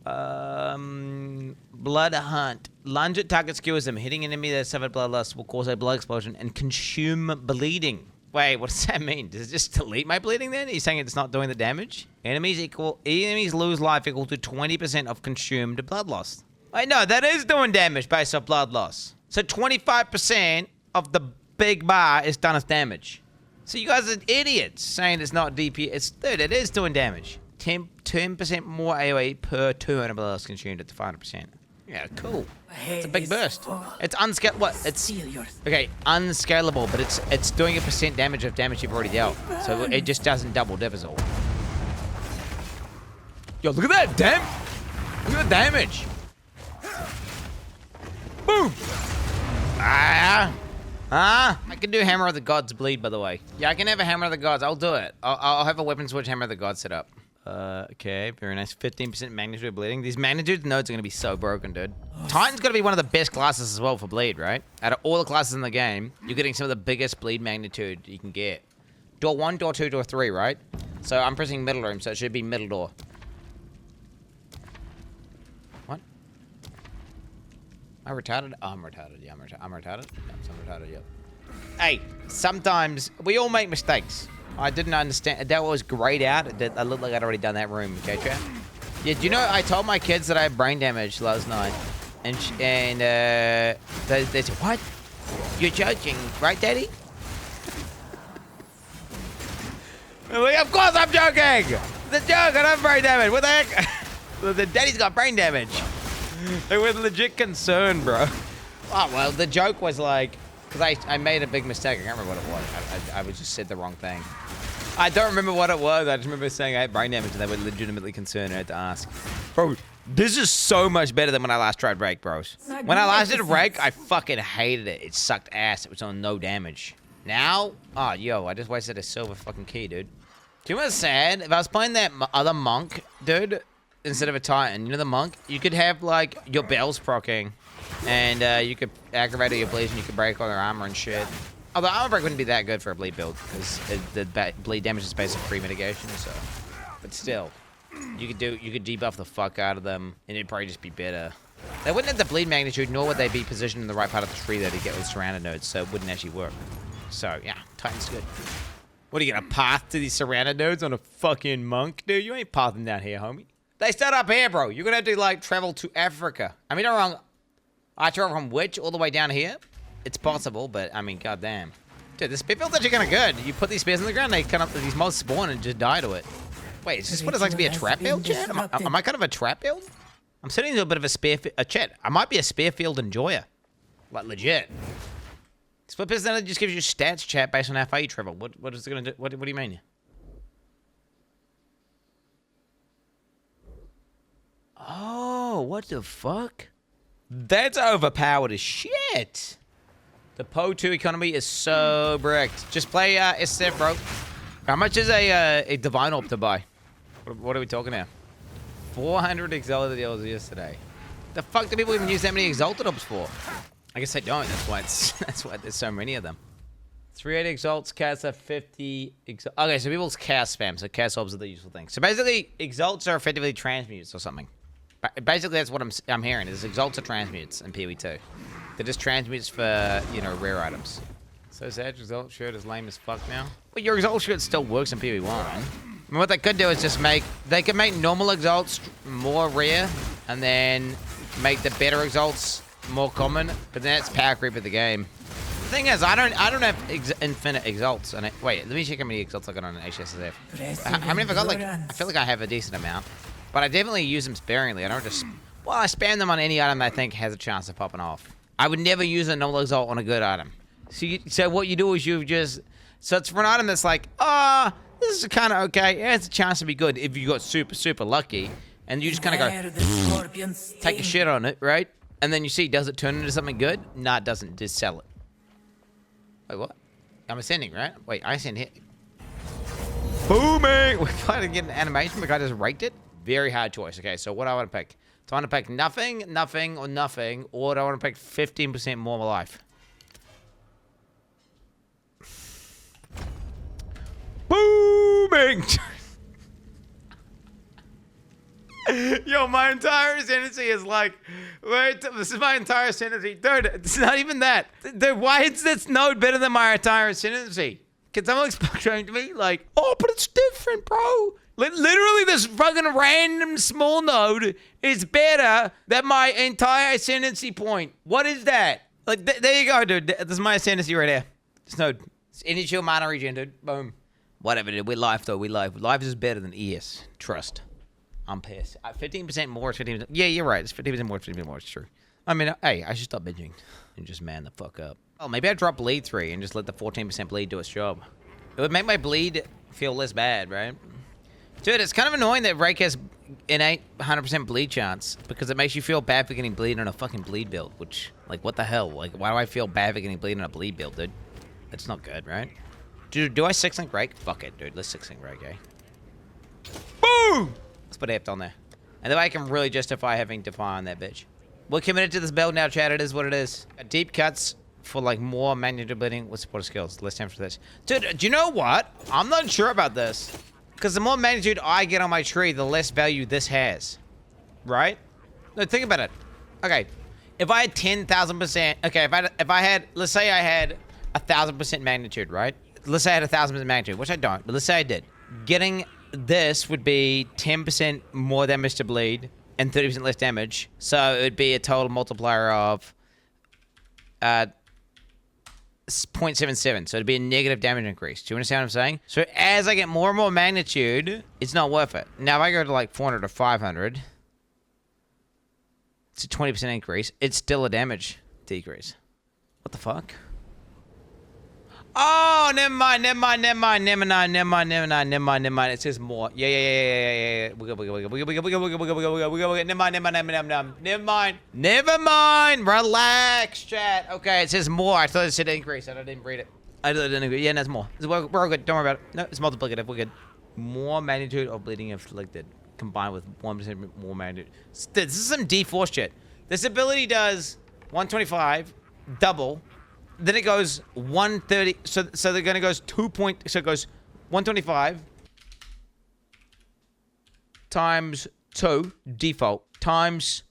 Blood Hunt. Lunge at target skewers them. Hitting an enemy that has suffered bloodlust will cause a blood explosion and consume bleeding. Wait, what does that mean? Does it just delete my bleeding then? He's saying it's not doing the damage? Enemies lose life equal to 20% of consumed blood loss. Wait, no, that is doing damage based off blood loss. So 25% of the big bar is done as damage. So you guys are idiots saying it's not DP. Dude, it is doing damage. 10% more AoE per 200 blood loss consumed at 500%. Yeah, cool. It's a big burst. It's unscalable. What? It's okay, unscalable, but it's doing a % damage of damage you've already dealt. So it just doesn't double divisible. Yo, look at that Look at the damage. Boom. I can do Hammer of the Gods bleed, by the way. Yeah, I can have a Hammer of the Gods. I'll do it. I'll have a weapon switch Hammer of the Gods set up. Okay, very nice. 15% magnitude of bleeding. These magnitude nodes are gonna be so broken, dude. Titan's gotta be one of the best classes as well for bleed, right? Out of all the classes in the game, you're getting some of the biggest bleed magnitude you can get. Door 1, door 2, door 3, right? So I'm pressing middle room, so it should be middle door. What? Am I retarded? Oh, I'm retarded. Yeah, I'm retarded. Yeah, I'm retarded, yep. Hey, sometimes we all make mistakes. I didn't understand. That was grayed out. I looked like I'd already done that room. Okay, chat? Yeah, do you know, I told my kids that I had brain damage last night. And they said, what? You're joking, right, Daddy? I'm like, of course I'm joking! It's a joke, I don't have brain damage. What the heck? The Daddy's got brain damage. They were legit concerned, bro. Oh, well, the joke was like, because I made a big mistake. I can't remember what it was. I just said the wrong thing. I don't remember what it was. I just remember saying I had brain damage and they were legitimately concerned. I had to ask. Bro, this is so much better than when I last tried Rake, bros. When I last did Rake, I fucking hated it. It sucked ass. It was on no damage. Now, oh, yo, I just wasted a silver fucking key, dude. Do you know what's sad? If I was playing that other monk, dude, instead of a Titan, you know the monk, you could have like your bells procking, and you could aggravate all your bleeds, and you could break all their armor and shit. Although armor break wouldn't be that good for a bleed build because the bleed damage is based on pre-mitigation. So, but still, you could debuff the fuck out of them, and it'd probably just be better. They wouldn't have the bleed magnitude, nor would they be positioned in the right part of the tree there to get with surrounded nodes, so it wouldn't actually work. So yeah, Titan's good. What are you gonna path to these surrounded nodes on a fucking monk, dude? You ain't pathing down here, homie. They start up here, bro. You're gonna have to like travel to Africa. I mean, I'm wrong. I travel from which all the way down here? It's possible, but I mean, goddamn. Dude, the spear build's actually kind of good. You put these spears in the ground, they kind of these mobs spawn and just die to it. Wait, is this what it's like to be a trap build, Chad? Am I kind of a trap build? I'm sitting into a bit of a spear chat. I might be a spear field enjoyer. Like, legit. Split personality just gives you stats, chat, based on how far you travel. What is it going to do? What do you mean? Oh, what the fuck? That's overpowered as shit. The PoE2 Economy is so bricked. Just play SF, bro. How much is a Divine Orb to buy? What are we talking now? 400 Exalted deals yesterday. The fuck do people even use that many Exalted Orbs for? I guess they don't. That's why there's so many of them. 380 Exalts, cast are 50 okay, so people's cast spam, so cast orbs are the useful thing. So basically, Exalts are effectively transmutes or something. Basically, that's what I'm hearing, is Exalts are transmutes in PoE2. They're just transmutes for, you know, rare items. So Sag Exalt shirt is lame as fuck now. But your Exalt shirt still works in PoE1. I mean, what they could do is just they could make normal Exalts more rare, and then make the better Exalts more common, but then it's power creep of the game. The thing is, I don't have infinite Exalts. And wait, let me check how many Exalts I got on an HSSF. How many have I got? Like, I feel like I have a decent amount, but I definitely use them sparingly. I don't just, well, I spam them on any item that I think has a chance of popping off. I would never use a normal Exalt on a good item. So what you do is so it's for an item that's like, this is kind of okay. Yeah, it's a chance to be good if you got super, super lucky. And you just kind of go, take a shit on it, right? And then you see, does it turn into something good? Nah, it doesn't. Just sell it. Wait, what? I'm ascending, right? Wait, I ascend here. Booming! We're trying to get an animation. The guy just raked it. Very hard choice. Okay, so what do I want to pick? Do I want to pick nothing, nothing, or nothing? Or do I want to pick 15% more of my life? Booming! Yo, my entire ascendancy is like, wait, this is my entire ascendancy. Dude, it's not even that. Dude, why is this node better than my entire ascendancy? Can someone explain to me? Like, oh, but it's different, bro. Literally, this fucking random small node is better than my entire ascendancy point. What is that? Like, there you go, dude. This is my ascendancy right here. This node. It's initial mana regen, dude. Boom. Whatever, dude. We life, though. We life. Life is better than ES. Trust. I'm pissed. 15% more, 15%. Yeah, you're right. It's 15% more, 15% more. It's true. I mean, hey, I should stop binging and just man the fuck up. Oh, maybe I drop bleed 3 and just let the 14% bleed do its job. It would make my bleed feel less bad, right? Dude, it's kind of annoying that Rake has innate 100% bleed chance because it makes you feel bad for getting bleed on a fucking bleed build, which, like, what the hell? Like, why do I feel bad for getting bleed on a bleed build, dude? That's not good, right? Dude, do I 6-link Rake? Fuck it, dude. Let's 6-link Rake, eh? Boom! Let's put Apt on there. And then I can really justify having Defy on that bitch. We're committed to this build now, chat. It is what it is. Deep cuts for, like, more magnitude bleeding with supporter skills. Less time for this. Dude, do you know what? I'm not sure about this. Because the more magnitude I get on my tree, the less value this has. Right? No, think about it. Okay. If I had 10,000%... Okay, if I had... Let's say I had 1,000% magnitude, right? Let's say I had 1,000% magnitude, which I don't. But let's say I did. Getting this would be 10% more damage to bleed and 30% less damage. So it would be a total multiplier of 0.77. So it'd be a negative damage increase. Do you understand what I'm saying? So as I get more and more magnitude, it's not worth it. Now if I go to like 400 or 500, it's a 20% increase. It's still a damage decrease. What the fuck? Oh, never mind. It says more. Yeah. We go. Never mind. Relax, chat. Okay, it says more. I thought it said increase, and I didn't read it. I didn't agree. Yeah, that's more. We're all good. Don't worry about it. No, it's multiplicative. We're good. More magnitude of bleeding inflicted. combined with 1% more magnitude. This is some D4 shit. This ability does 125, double. Then it goes 130. So they're gonna goes 2 point. So it goes 125 times 2 default times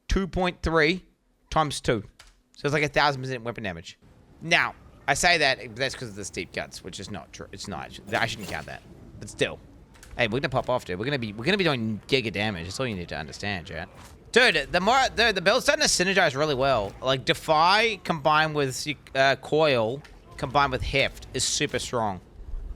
2.3 times 2. So it's like 1,000% weapon damage. Now I say that that's because of the steep cuts, which is not true. It's not. I shouldn't count that. But still, hey, we're gonna pop off, dude. We're gonna be doing giga damage. That's all you need to understand, chat. Dude, the build's starting to synergize really well. Like, Defy combined with Coil combined with Heft is super strong.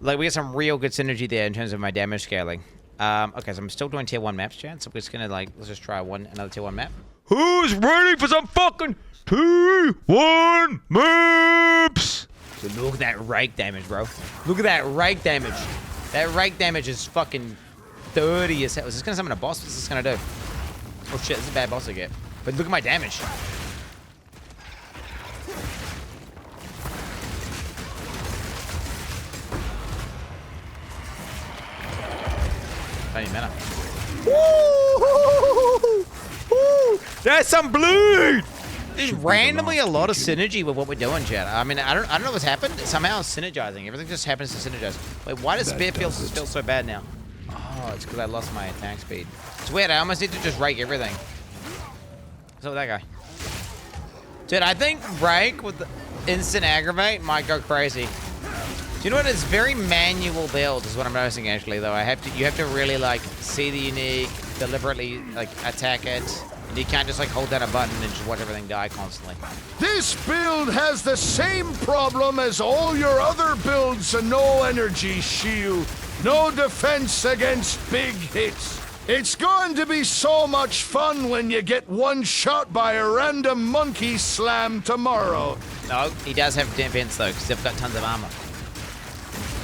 Like, we get some real good synergy there in terms of my damage scaling. Okay, so I'm still doing tier 1 maps, chat. So we're just gonna, like, let's just try another tier 1 map. Who's ready for some fucking tier 1 maps? So look at that rake damage, bro. Look at that rake damage. That rake damage is fucking 30 as hell. Is this gonna summon a boss? What's this gonna do? Oh shit, this is a bad boss to get. But look at my damage. 20 mana. Woo! That's some bleed! There's randomly a lot of synergy with what we're doing, chat. I mean, I don't know what's happened. Somehow it's synergizing. Everything just happens to synergize. Wait, why does Spear feel so bad now? Oh, it's because I lost my attack speed. It's weird. I almost need to just rake everything. What's up with that guy? Dude, I think rake with the instant aggravate might go crazy. Do you know what? It's very manual build is what I'm noticing actually though. You have to really like see the unique, deliberately like attack it. And you can't just like hold down a button and just watch everything die constantly. This build has the same problem as all your other builds, a no energy shield, no defense against big hits. It's going to be so much fun when you get one shot by a random monkey slam tomorrow. No, he does have defense though, because they've got tons of armor.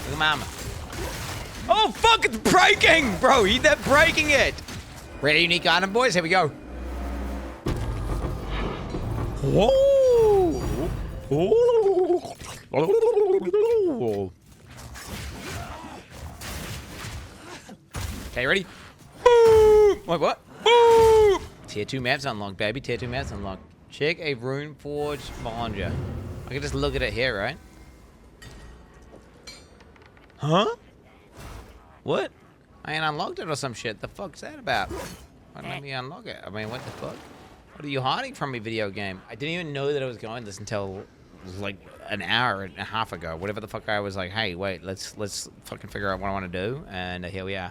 Look at my armor. Oh fuck, it's breaking! Bro, they're breaking it! Ready, unique item, boys? Here we go. Whoa! Okay, ready? Boom! Wait, what? Boom! Tier 2 maps unlocked, baby. Tier 2 maps unlocked. Check a rune forge behind you. I can just look at it here, right? Huh? What? I ain't unlocked it or some shit. The fuck's that about? Why don't let me unlock it? I mean, what the fuck? What are you hiding from me, video game? I didn't even know that I was going this until like an hour and a half ago. Whatever the fuck I was like, hey, wait, let's fucking figure out what I want to do. And here we are.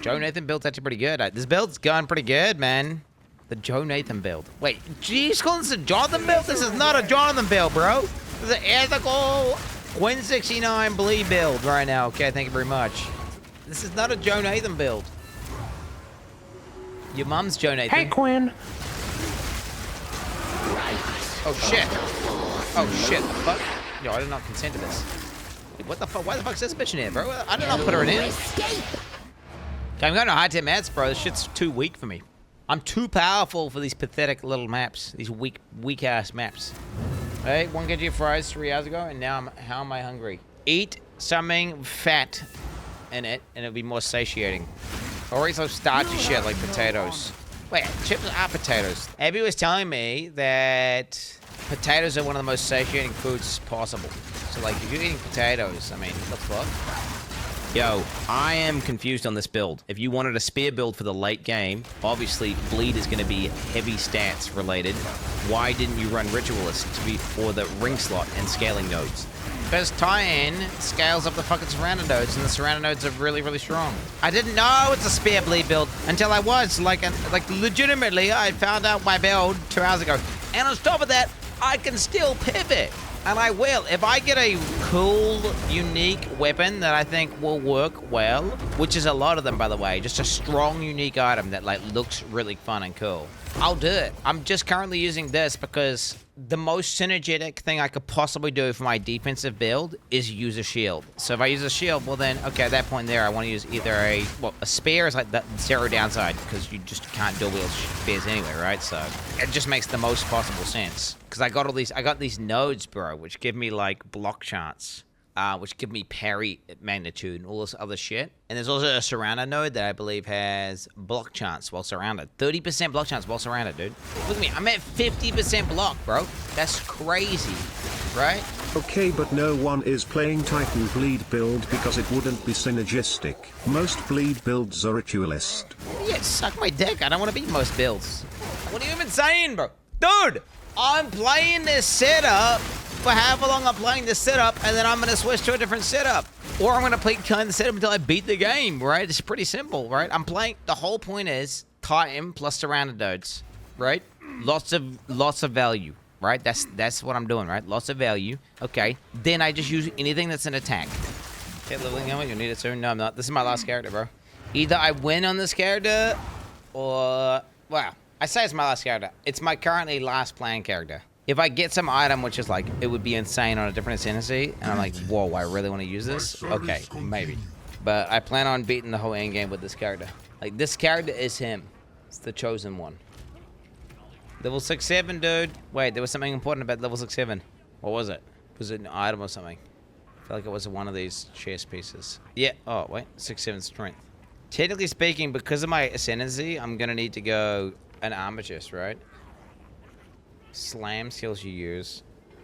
Joe Nathan build's actually pretty good. This build's going pretty good, man. The Joe Nathan build. Wait, geez, calling this a Jonathan build? This is not a Jonathan build, bro. This is an ethical Quinn 69 bleed build right now. Okay, thank you very much. This is not a Joe Nathan build. Your mum's Joe Nathan. Hey, Quinn. Oh shit. Oh shit, the fuck? Yo, I did not consent to this. Wait, what the fuck? Why the fuck's this bitch in here, bro? I did not put her in here. Okay, I'm going to high tier mats, bro. This shit's too weak for me. I'm too powerful for these pathetic little maps. These weak ass maps. Hey, 1 kg of fries 3 hours ago, and now how am I hungry? Eat something fat in it, and it'll be more satiating. Or eat some starchy shit like potatoes. Wait, chips are potatoes. Abby was telling me that potatoes are one of the most satiating foods possible. So, like, if you're eating potatoes, I mean, what the fuck? Yo, I am confused on this build. If you wanted a spear build for the late game, obviously bleed is going to be heavy stats related. Why didn't you run Ritualist for the ring slot and scaling nodes? Because tie-in scales up the fucking surrounded nodes, and the surrounded nodes are really, really strong. I didn't know it's a spear bleed build until I was, like legitimately, I found out my build 2 hours ago. And on top of that, I can still pivot. And I will. If I get a cool, unique weapon that I think will work well, which is a lot of them, by the way, just a strong, unique item that like looks really fun and cool, I'll do it. I'm just currently using this because the most synergetic thing I could possibly do for my defensive build is use a shield. So if I use a shield, well then, okay, at that point there, I want to use either a spear is like that zero downside because you just can't dual wield spears anyway, right? So it just makes the most possible sense. Because I got these nodes, bro, which give me like block chance. which give me parry magnitude and all this other shit. And there's also a surrounder node that I believe has block chance while surrounded. 30% block chance while surrounded, dude. Look at me, I'm at 50% block, bro. That's crazy, right? Okay, but no one is playing Titan Bleed build because it wouldn't be synergistic. Most Bleed builds are Ritualist. Yeah, suck my dick. I don't want to beat most builds. What are you even saying, bro? Dude, I'm playing this setup for however long I'm playing this setup, and then I'm going to switch to a different setup. Or I'm going to play kind of the setup until I beat the game, right? It's pretty simple, right? I'm playing, the whole point is Titan plus surrounded nodes, right? Lots of value, right? That's what I'm doing, right? Lots of value. Okay. Then I just use anything that's an attack. Okay, leveling up, you need it soon. No, I'm not. This is my last character, bro. Either I win on this character, or, wow. I say it's my last character. It's my currently last playing character. If I get some item which is like, it would be insane on a different ascendancy, and I'm like, whoa, I really want to use this? Okay, maybe. But I plan on beating the whole end game with this character. Like, this character is him. It's the chosen one. Level 6-7, dude. Wait, there was something important about level 6-7. What was it? Was it an item or something? I feel like it was one of these chess pieces. Yeah, oh, wait, 6-7 strength. Technically speaking, because of my ascendancy, I'm gonna need to go an armor chest, right? Slam skills you use.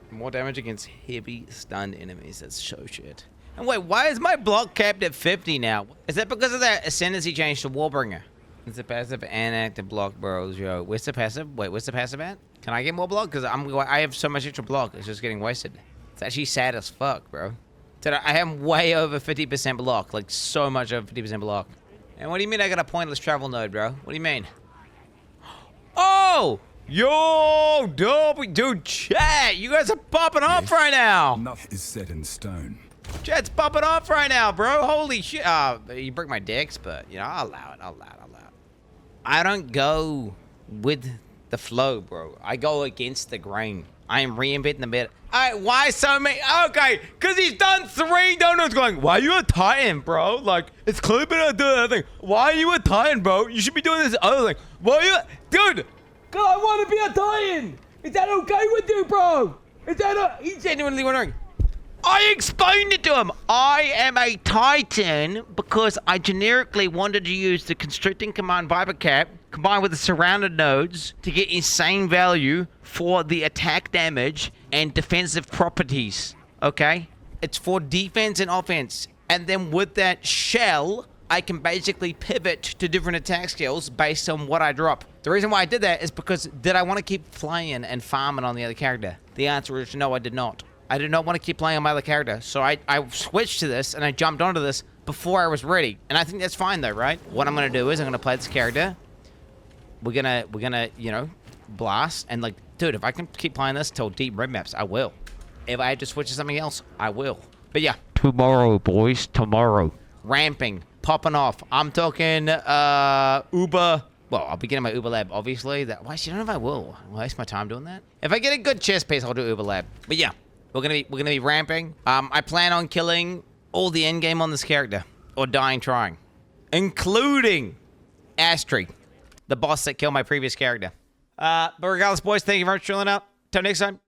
More damage against heavy stunned enemies. That's so shit. And wait, why is my block capped at 50 now? Is that because of that ascendancy change to Warbringer? It's a passive and active block, bros. Yo, where's the passive? Wait, where's the passive at? Can I get more block? Because I have so much extra block. It's just getting wasted. It's actually sad as fuck, bro. Dude, I am way over 50% block. Like, so much over 50% block. And what do you mean I got a pointless travel node, bro? What do you mean? Oh! Yo, dude, chat, you guys are popping off right now. Nothing is set in stone. Chat's popping off right now, bro. Holy shit. You break my dicks, but, you know, I'll allow it. I don't go with the flow, bro. I go against the grain. I am reinventing the meta. Alright, why so many? Okay, because he's done 3 donuts going, why are you a Titan, bro? Like, it's clearly been doing that thing. Why are you a Titan, bro? You should be doing this other thing. Why are you, dude? Cause I want to be a Titan. Is that okay with you, bro? Is that he's genuinely wondering. I explained it to him. I am a Titan because I generically wanted to use the constricting command Viper Cap combined with the surrounded nodes to get insane value for the attack damage and defensive properties. Okay? It's for defense and offense. And then with that shell, I can basically pivot to different attack skills based on what I drop. The reason why I did that is because did I want to keep playing and farming on the other character? The answer is no, I did not. I did not want to keep playing on my other character. So I switched to this and I jumped onto this before I was ready. And I think that's fine though, right? What I'm going to do is I'm going to play this character. We're gonna, you know, blast. And like, dude, if I can keep playing this till deep red maps, I will. If I have to switch to something else, I will. But yeah, tomorrow, boys, tomorrow. Ramping, popping off. I'm talking, Uber. Well, I'll be getting my Uber Lab, obviously. Well, I don't know if I will. Waste my time doing that. If I get a good chest piece, I'll do Uber Lab. But yeah, we're gonna be ramping. I plan on killing all the end game on this character, or dying trying, including BiS Tree, the boss that killed my previous character. But regardless, boys, thank you very much for chilling out. Till next time.